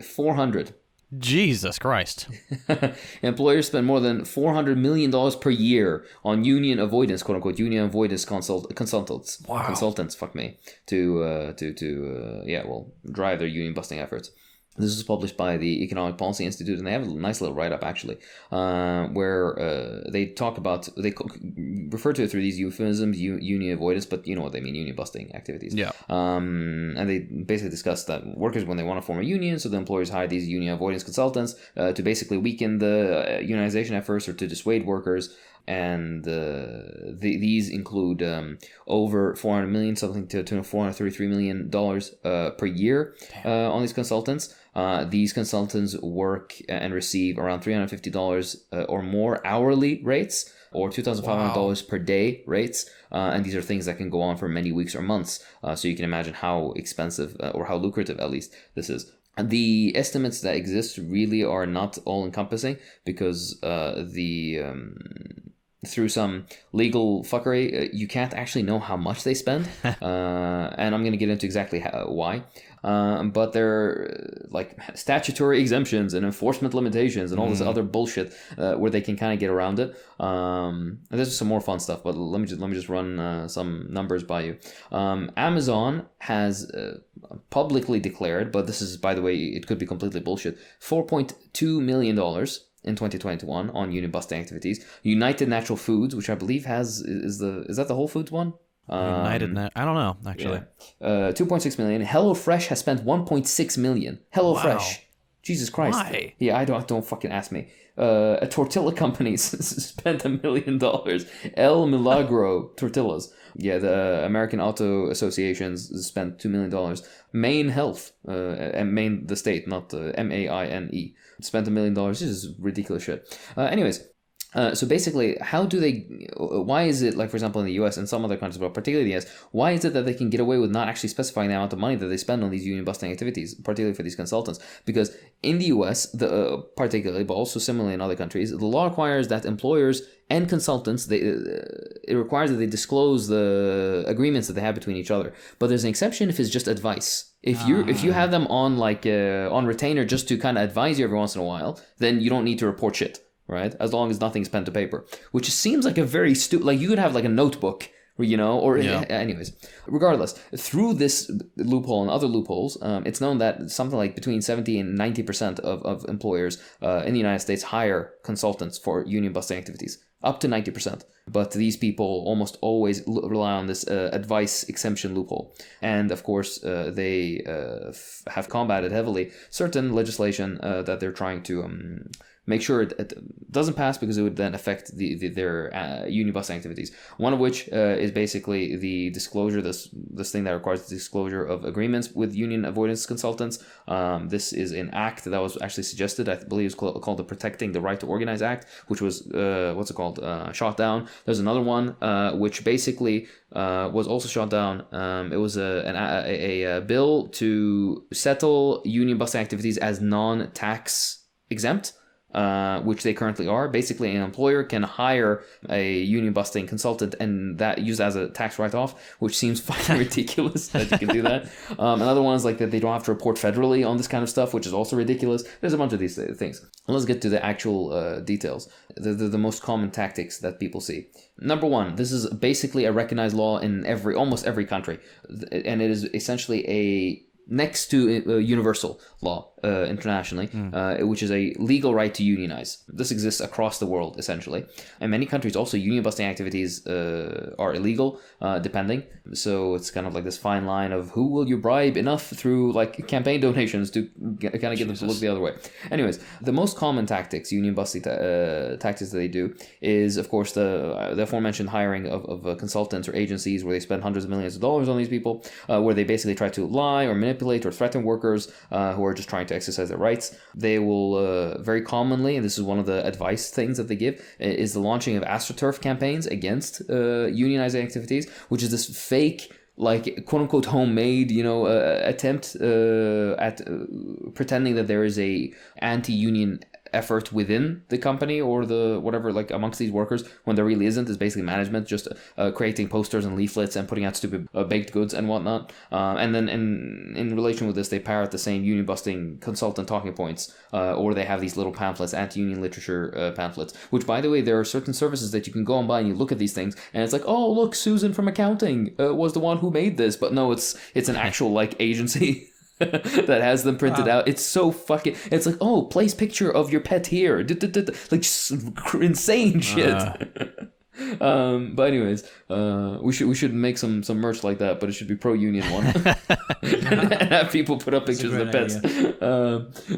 400. Jesus Christ. Employers spend more than $400 million per year on union avoidance, quote unquote, union avoidance consultants. Wow. Consultants, fuck me, to drive their union busting efforts. This was published by the Economic Policy Institute, and they have a nice little write-up, actually, where they talk about, they refer to it through these euphemisms, union avoidance, but you know what they mean, union busting activities. Yeah. And they basically discuss that workers, when they want to form a union, so the employers hire these union avoidance consultants to basically weaken the unionization efforts or to dissuade workers. And these include over $400 million, something to $433 million per year on these consultants. These consultants work and receive around $350 or more hourly rates, or $2,500 per day rates. And these are things that can go on for many weeks or months. So you can imagine how expensive or how lucrative, at least, this is. The estimates that exist really are not all encompassing, because through some legal fuckery, you can't actually know how much they spend. And I'm going to get into exactly why. But there are like statutory exemptions and enforcement limitations and all this other bullshit where they can kind of get around it. And there's some more fun stuff, but let me just run some numbers by you. Amazon has publicly declared, but this is, by the way, it could be completely bullshit, $4.2 million in 2021 on union busting activities. United Natural Foods, which I believe is that the Whole Foods one? I don't know, actually. Yeah. 2.6 million. HelloFresh has spent 1.6 million. HelloFresh. Wow. Jesus Christ. Why? Yeah, don't fucking ask me. A tortilla company spent $1 million. El Milagro Tortillas. Yeah, the American Auto Associations spent $2 million. Maine Health, Maine the state, not MAINE, spent $1 million. This is ridiculous shit. Anyways. So basically, why is it, like, for example, in the US and some other countries, but particularly the US, why is it that they can get away with not actually specifying the amount of money that they spend on these union busting activities, particularly for these consultants? Because in the US, particularly, but also similarly in other countries, the law requires that employers and consultants, it requires that they disclose the agreements that they have between each other. But there's an exception if it's just advice. If you have them on on retainer just to kind of advise you every once in a while, then you don't need to report shit. Right, as long as nothing's pen to paper, which seems like a very stupid. Like you could have like a notebook, anyways. Regardless, through this loophole and other loopholes, it's known that something like between 70 and 90% of employers in the United States hire consultants for union busting activities, up to 90%. But these people almost always rely on this advice exemption loophole. And of course, they have combated heavily certain legislation that they're trying to make sure it doesn't pass, because it would then affect their union busting activities. One of which is basically the disclosure, this thing that requires the disclosure of agreements with union avoidance consultants. This is an act that was actually suggested, I believe it's called the Protecting the Right to Organize Act, which was, shot down. There's another one which basically was also shot down. It was a bill to settle union busting activities as non-tax exempt, which they currently are. Basically, an employer can hire a union busting consultant and that used as a tax write-off, which seems fucking ridiculous that you can do that. Another one is like that they don't have to report federally on this kind of stuff, which is also ridiculous. There's a bunch of these things. And let's get to the actual details. The most common tactics that people see. Number one, this is basically a recognized law in almost every country, and it is essentially a next to universal law internationally, which is a legal right to unionize. This exists across the world, essentially. In many countries, also, union busting activities are illegal, depending. So it's kind of like this fine line of who will you bribe enough through like campaign donations to kind of get them to look the other way. Anyways, the most common union busting tactics that they do is, of course, the aforementioned hiring of consultants or agencies where they spend hundreds of millions of dollars on these people, where they basically try to lie or manipulate or threaten workers who are just trying to exercise their rights. They will very commonly, and this is one of the advice things that they give, is the launching of AstroTurf campaigns against unionizing activities, which is this fake, like, quote-unquote homemade, attempt at pretending that there is a anti-union effort within the company or the whatever, like amongst these workers, when there really isn't. Is basically management just creating posters and leaflets and putting out stupid baked goods and whatnot. And then in relation with this, they parrot the same union busting consultant talking points, or they have these little pamphlets, anti-union literature pamphlets, which, by the way, there are certain services that you can go and buy and you look at these things and it's like, oh, look, Susan from accounting was the one who made this. But no, it's an actual like agency that has them printed out. It's so fucking, it's like, oh, place picture of your pet here, like just insane shit. But anyways, we should make some merch like that, but it should be pro union one and have people put up pictures of their pets.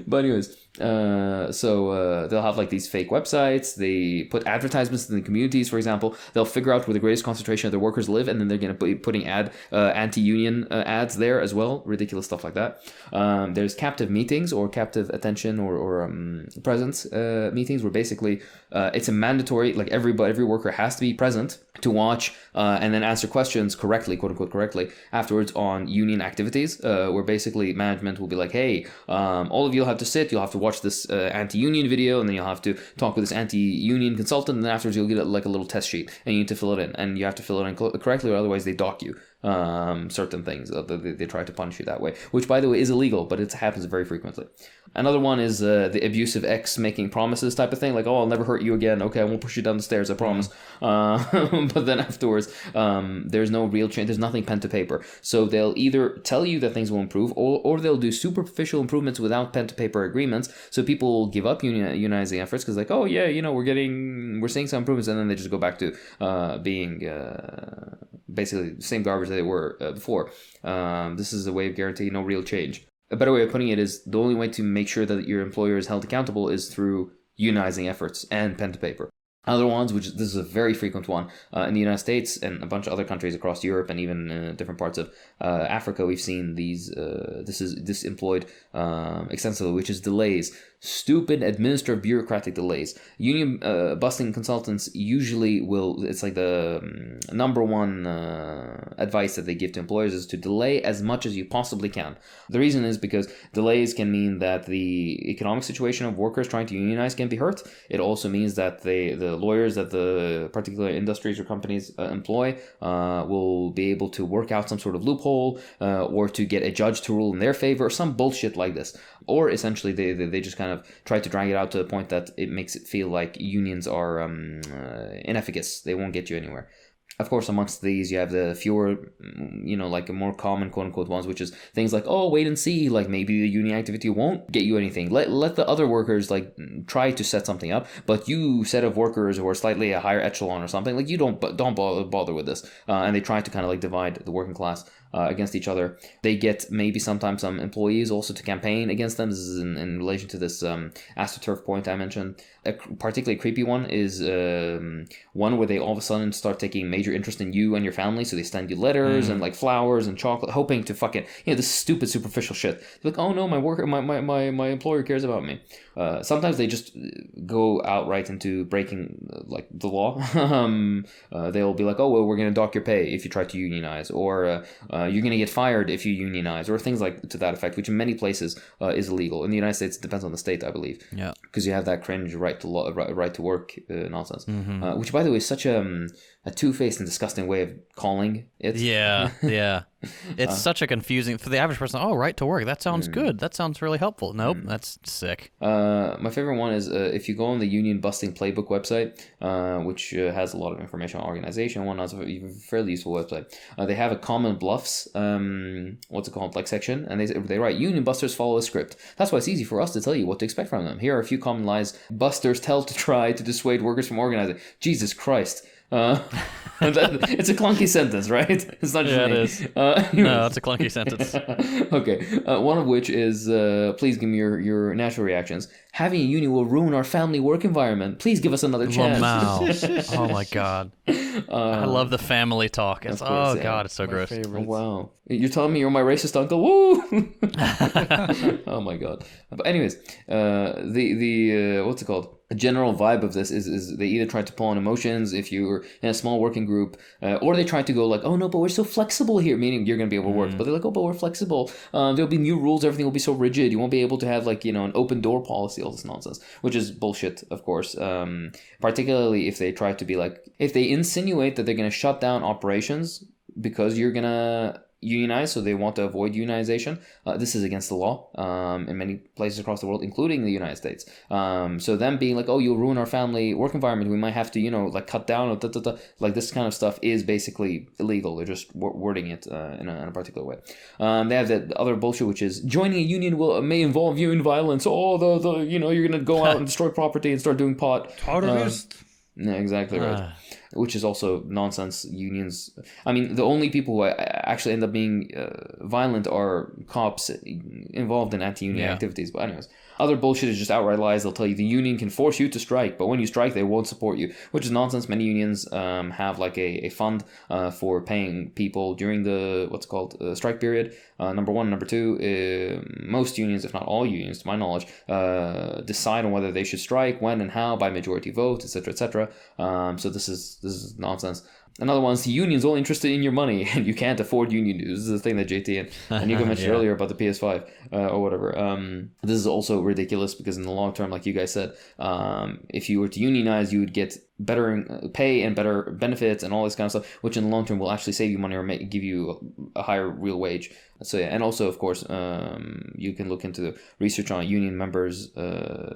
But anyways, so they'll have like these fake websites. They put advertisements in the communities, for example. They'll figure out where the greatest concentration of their workers live, and then they're going to be putting anti-union ads there as well. Ridiculous stuff like that. There's captive meetings or captive attention or presence meetings, where basically it's a mandatory, like every worker has to be present to watch and then answer questions correctly, quote unquote correctly, afterwards on union activities, where basically management will be like, hey, all of you will have to sit, you'll have to watch this anti-union video, and then you'll have to talk with this anti-union consultant, and then afterwards you'll get like a little test sheet and you need to fill it in, and you have to fill it in correctly, or otherwise they dock you. Certain things they try to punish you that way, which, by the way, is illegal, but it happens very frequently. Another one is the abusive ex making promises type of thing, like, oh, I'll never hurt you again, okay, I won't push you down the stairs, I promise. But then afterwards, there's no real change, there's nothing pen to paper. So they'll either tell you that things will improve, or they'll do superficial improvements without pen to paper agreements, so people will give up unionizing efforts because, like, oh yeah, we're seeing some improvements, and then they just go back to being basically the same garbage that they were before. This is a way of guaranteeing no real change. A better way of putting it is the only way to make sure that your employer is held accountable is through unionizing efforts and pen to paper. Other ones, this is a very frequent one in the United States and a bunch of other countries across Europe and even different parts of Africa, we've seen these. This employed extensively, which is delays. Stupid administrative bureaucratic delays. Union busting consultants usually will, it's like the number one advice that they give to employers is to delay as much as you possibly can. The reason is because delays can mean that the economic situation of workers trying to unionize can be hurt. It also means that the lawyers that the particular industries or companies employ will be able to work out some sort of loophole or to get a judge to rule in their favor or some bullshit like this. Or essentially they just kind of try to drag it out to the point that it makes it feel like unions are inefficacious. They won't get you anywhere. Of course, amongst these, you have the fewer, like more common quote-unquote ones, which is things like, oh, wait and see, like maybe the union activity won't get you anything. Let the other workers, like, try to set something up, but you set of workers who are slightly a higher echelon or something, like, you don't bother with this. And they try to kind of, like, divide the working class against each other. They get maybe sometimes some employees also to campaign against them. This is in relation to this AstroTurf point I mentioned. A particularly creepy one is one where they all of a sudden start taking major interest in you and your family, so they send you letters and like flowers and chocolate, hoping to fucking this stupid superficial shit. They're like, oh no, my employer cares about me. Sometimes they just go outright into breaking like the law. They'll be like, oh well, we're gonna dock your pay if you try to unionize, or you're gonna get fired if you unionize, or things like to that effect, which in many places is illegal. In the United States, it depends on the state, I believe. Yeah, because you have that cringe right to work nonsense, which by the way is such a two-faced and disgusting way of calling it. Yeah. It's such a confusing for the average person. Oh, right to work. That sounds good. That sounds really helpful. Nope, that's sick. My favorite one is if you go on the Union Busting Playbook website, which has a lot of information on organization and whatnot. It's a fairly useful website. They have a common bluffs, like section, and they write, Union Busters follow a script. That's why it's easy for us to tell you what to expect from them. Here are a few common lies busters tell to try to dissuade workers from organizing. Jesus Christ. It's a clunky sentence, right? It's not just it is. No, it's a clunky sentence. Okay. One of which is, please give me your natural reactions. Having a union will ruin our family work environment. Please give us another chance. Oh my God. I love the family talk. It's God, it's so gross. Oh, wow. You're telling me you're my racist uncle? Woo! Oh my God. But anyways, the what's it called? A general vibe of this is they either try to pull on emotions if you're in a small working group, or they try to go like, oh no, but we're so flexible here, meaning you're going to be able to work. But they're like, oh, but we're flexible. There'll be new rules. Everything will be so rigid. You won't be able to have like, an open door policy, all this nonsense, which is bullshit, of course. Particularly if they try to be like, if they insinuate that they're going to shut down operations because you're going to unionize, so they want to avoid unionization. This is against the law in many places across the world, including the United States. So them being like, oh, you'll ruin our family work environment, we might have to, like cut down, like this kind of stuff is basically illegal. They're just wording it in a particular way. They have that other bullshit, which is joining a union may involve you in violence. Oh, you're gonna go out and destroy property and start doing pot. Yeah, exactly right. Which is also nonsense. Unions, I mean, the only people who actually end up being violent are cops involved in anti-union activities. But anyways, other bullshit is just outright lies. They'll tell you the union can force you to strike, but when you strike, they won't support you, which is nonsense. Many unions have like a fund for paying people during the strike period. Number one. Number two, most unions, if not all unions, to my knowledge, decide on whether they should strike, when and how, by majority vote, etc., etc. So this is nonsense. Another one is the union's only interested in your money, and you can't afford union dues. This is the thing that JT and Nico mentioned earlier about the PS5 or whatever. This is also ridiculous because in the long term, like you guys said, if you were to unionize, you would get better pay and better benefits and all this kind of stuff, which in the long term will actually save you money or give you a higher real wage. So yeah, and also of course, you can look into the research on union members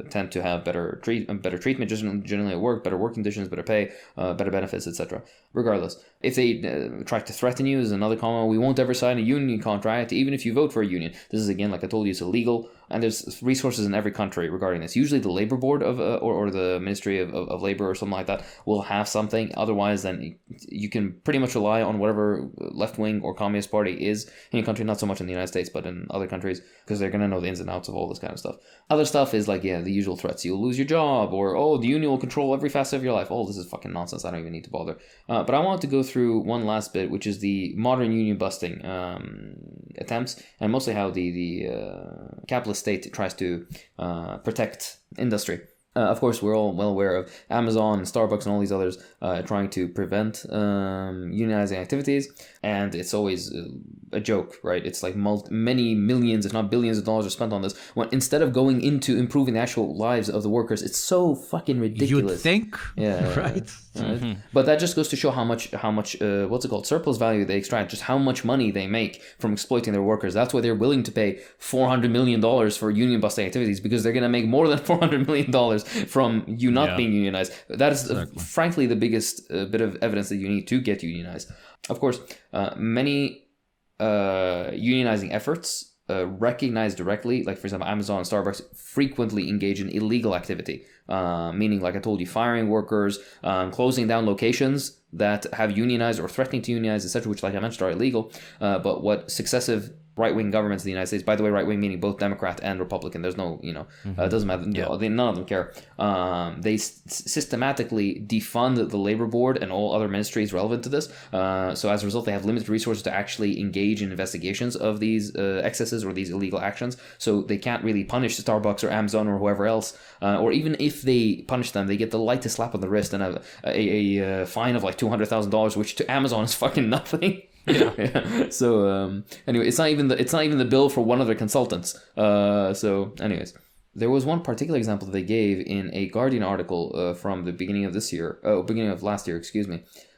tend to have better treatment, generally at work, better work conditions, better pay, better benefits, etc. Regardless, if they try to threaten you, is another comment. We won't ever sign a union contract, even if you vote for a union. This is again, like I told you, it's illegal. And there's resources in every country regarding this. Usually the labor board of or the Ministry of Labor or something like that will have something. Otherwise, then you can pretty much rely on whatever left-wing or communist party is in your country. Not so much in the United States, but in other countries, because they're going to know the ins and outs of all this kind of stuff. Other stuff is like, the usual threats. You'll lose your job, or, oh, the union will control every facet of your life. Oh, this is fucking nonsense. I don't even need to bother. But I wanted to go through one last bit, which is the modern union busting attempts, and mostly how the capitalist state tries to protect industry. Of course, we're all well aware of Amazon, Starbucks, and all these others trying to prevent unionizing activities, and it's always a joke, right? It's like many millions, if not billions of dollars are spent on this, when instead of going into improving the actual lives of the workers. It's so fucking ridiculous. You'd think, right? But that just goes to show how much what's it called, surplus value they extract, just how much money they make from exploiting their workers. That's why they're willing to pay $400 million for union busting activities, because they're going to make more than $400 million from you not being unionized. That is frankly the biggest bit of evidence that you need to get unionized. Of course, many unionizing efforts recognize directly, like for example, Amazon and Starbucks frequently engage in illegal activity, meaning, like I told you, firing workers, closing down locations that have unionized or threatening to unionize, etc., which, like I mentioned, are illegal. But what successive right-wing governments in the United States, by the way, right-wing meaning both Democrat and Republican, there's no, it doesn't matter, none of them care. They systematically defund the labor board and all other ministries relevant to this. So as a result, they have limited resources to actually engage in investigations of these excesses or these illegal actions. So they can't really punish Starbucks or Amazon or whoever else. Or even if they punish them, they get the lightest slap on the wrist and a fine of like $200,000, which to Amazon is fucking nothing. So anyway, it's not even the bill for one of their consultants. So anyways, there was one particular example that they gave in a Guardian article from the beginning of last year,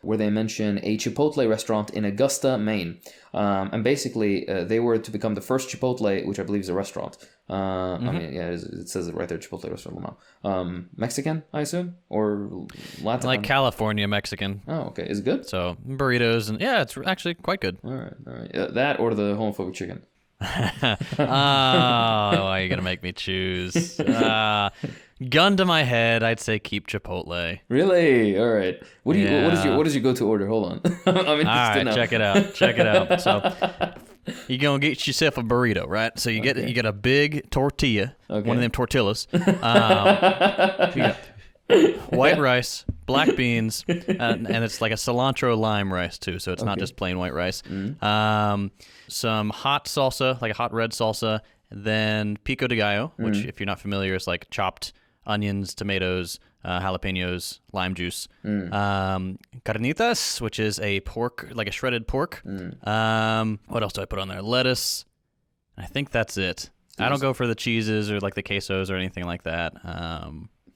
where they mention a Chipotle restaurant in Augusta, Maine. And basically, they were to become the first Chipotle, which I believe is a restaurant. I mean, yeah, it says it right there, Chipotle restaurant now. Mexican, I assume, or Latin. Like California Mexican. Oh, okay. Is it good? So burritos and it's actually quite good. All right. That or the homophobic chicken. Why are you gonna make me choose? Gun to my head, I'd say keep Chipotle. Really? All right. What is your go-to order? Hold on. I'm interested now. now. Check it out. So you're gonna get yourself a burrito, right? So you get a big tortilla, one of them tortillas. You got white rice, black beans, and it's like a cilantro lime rice too, so it's not just plain white rice. Some hot salsa, like a hot red salsa, then pico de gallo, which if you're not familiar is like chopped onions, tomatoes, jalapenos, lime juice. Carnitas, which is a pork, like a shredded pork. What else do I put on there? Lettuce. I think that's it. I don't go for the cheeses or like the quesos or anything like that.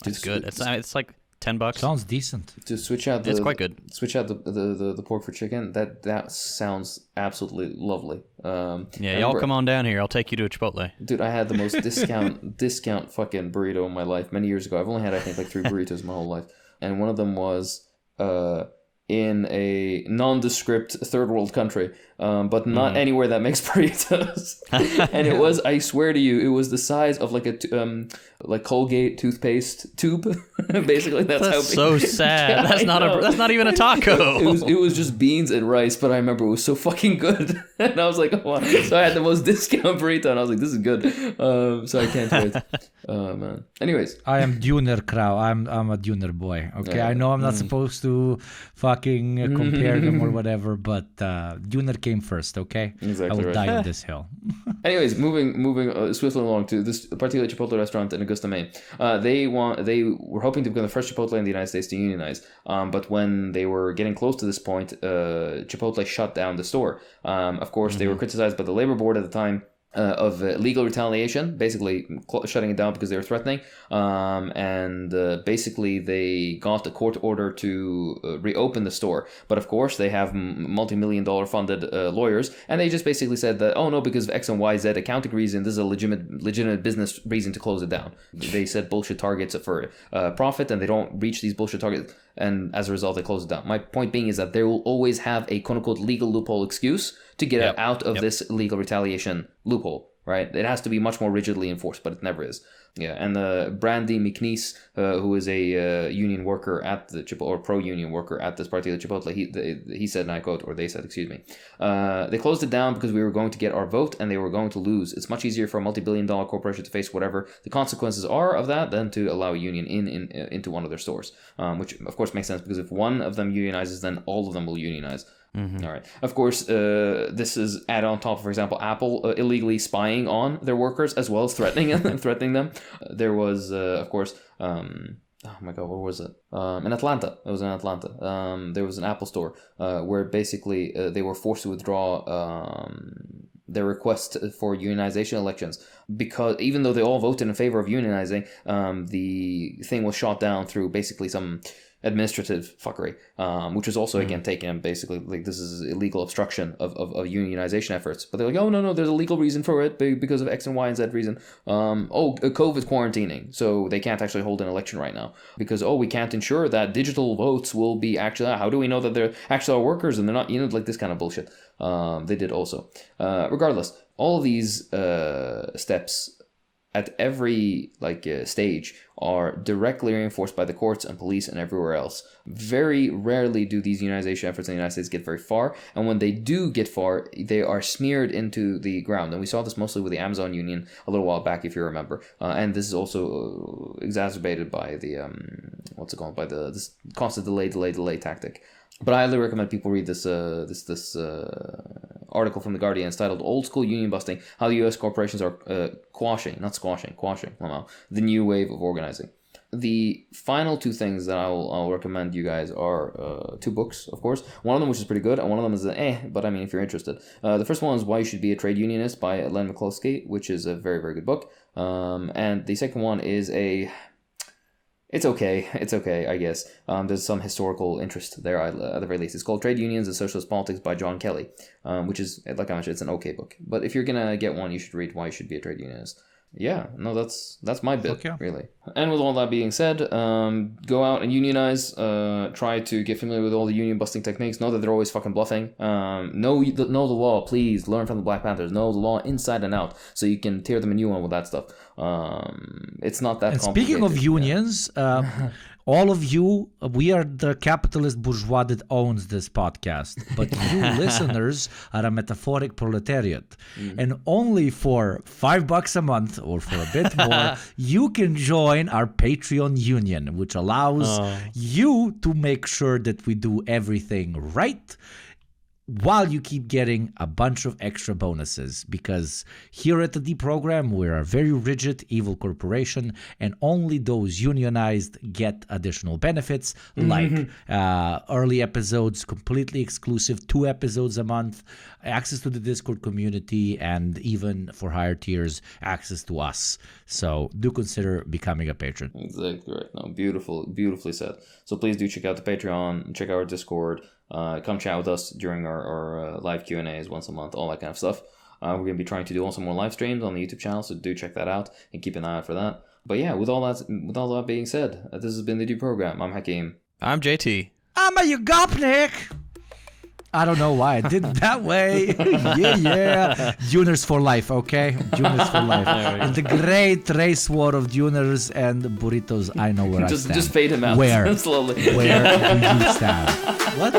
It's good. It's like $10. Sounds decent. To switch out it's quite good. Switch out the pork for chicken. That sounds absolutely lovely. Y'all come on down here. I'll take you to a Chipotle. Dude, I had the most discount fucking burrito in my life many years ago. I've only had, I think, like 3 burritos my whole life, and one of them was in a nondescript third world country, but not anywhere that makes burritos. And it was, I swear to you, it was the size of like a like Colgate toothpaste tube. Basically, that's how big. So sad. That's not even a taco. It was just beans and rice, but I remember it was so fucking good. And I was like, oh, so I had the most discount burrito, and I was like, this is good. So I can't wait. Man. Anyways, I am Duner Crow. I'm a Duner boy. Okay, I know I'm not supposed to fucking compare them or whatever, but Duner came first. Okay, exactly. I will right. die on this hill. Anyways, moving swiftly along to this particular Chipotle restaurant in Augusta, Maine. They were hoping to become the first Chipotle in the United States to unionize. But when they were getting close to this point, Chipotle shut down the store. Of course, they were criticized by the labor board at the time of legal retaliation, basically shutting it down because they were threatening. And basically they got a court order to reopen the store. But of course, they have multi-million-dollar funded lawyers, and they just basically said that, oh no, because of X and Y, Z accounting reason, this is a legitimate business reason to close it down. They set bullshit targets for profit, and they don't reach these bullshit targets, and as a result, they close it down. My point being is that they will always have a quote-unquote legal loophole excuse to get out of this legal retaliation loophole, right? It has to be much more rigidly enforced, but it never is. Yeah, and Brandy McNeese, who is a union worker at the Chipotle, or pro-union worker at this particular Chipotle, he said, and I quote, or they said, excuse me, they closed it down because we were going to get our vote and they were going to lose. It's much easier for a multi-billion-dollar corporation to face whatever the consequences are of that than to allow a union into one of their stores, which of course makes sense, because if one of them unionizes, then all of them will unionize. All right. Of course, this is added on top, for example, Apple illegally spying on their workers as well as threatening them. There was, of course, oh my god, what was it? In Atlanta. It was in Atlanta. There was an Apple store where basically they were forced to withdraw their request for unionization elections because even though they all voted in favor of unionizing, the thing was shot down through basically some administrative fuckery, which was also again taken basically like this is illegal obstruction of unionization efforts. But they're like, oh no, there's a legal reason for it because of X and Y and Z reason. COVID quarantining, so they can't actually hold an election right now because we can't ensure that digital votes will be actually. How do we know that they're actually our workers and they're not? Like this kind of bullshit. They did also. Regardless, all of these steps at every stage are directly reinforced by the courts and police and everywhere else. Very rarely do these unionization efforts in the United States get very far, and when they do get far, they are smeared into the ground. And we saw this mostly with the Amazon union a little while back, if you remember. And this is also exacerbated by the by this constant delay tactic. But I highly recommend people read this article from The Guardian. It's titled "Old School Union Busting: How the U.S. Corporations Are Quashing the New Wave of Organizing." The final two things that I'll recommend you guys are two books, of course. One of them which is pretty good, and one of them is but I mean, if you're interested. The first one is Why You Should Be a Trade Unionist by Len McCluskey, which is a very, very good book. And the second one is It's okay, I guess. There's some historical interest there at the very least. It's called Trade Unions and Socialist Politics by John Kelly, which is, like I mentioned, it's an okay book. But if you're going to get one, you should read Why You Should Be a Trade Unionist. Yeah, no, that's my bit, really. And with all that being said, go out and unionize. Try to get familiar with all the union busting techniques. Know that they're always fucking bluffing. Know the law, please. Learn from the Black Panthers. Know the law inside and out, so you can tear them a new one with that stuff. It's not that complicated. Speaking of unions, all of you, we are the capitalist bourgeois that owns this podcast, but you listeners are a metaphoric proletariat. And only for $5 a month or for a bit more, you can join our Patreon union, which allows you to make sure that we do everything right, while you keep getting a bunch of extra bonuses, because here at the Deprogram, we're a very rigid, evil corporation, and only those unionized get additional benefits, like early episodes, completely exclusive, 2 episodes a month, access to the Discord community, and even for higher tiers, access to us. So do consider becoming a patron. Exactly right. No, beautifully said. So please do check out the Patreon, check out our Discord. Come chat with us during our live Q&As once a month, all that kind of stuff. We're going to be trying to do some more live streams on the YouTube channel, so do check that out and keep an eye out for that. But yeah, with all that being said, this has been the Deprogram. I'm Hakeem. I'm JT. I'm a Yugopnik. I don't know why I did it that way. yeah. Juners for life, okay? Juners for life. In the great race war of Juners and burritos, I know where I stand. Just fade him out. Where? Slowly. Where do you stand? What?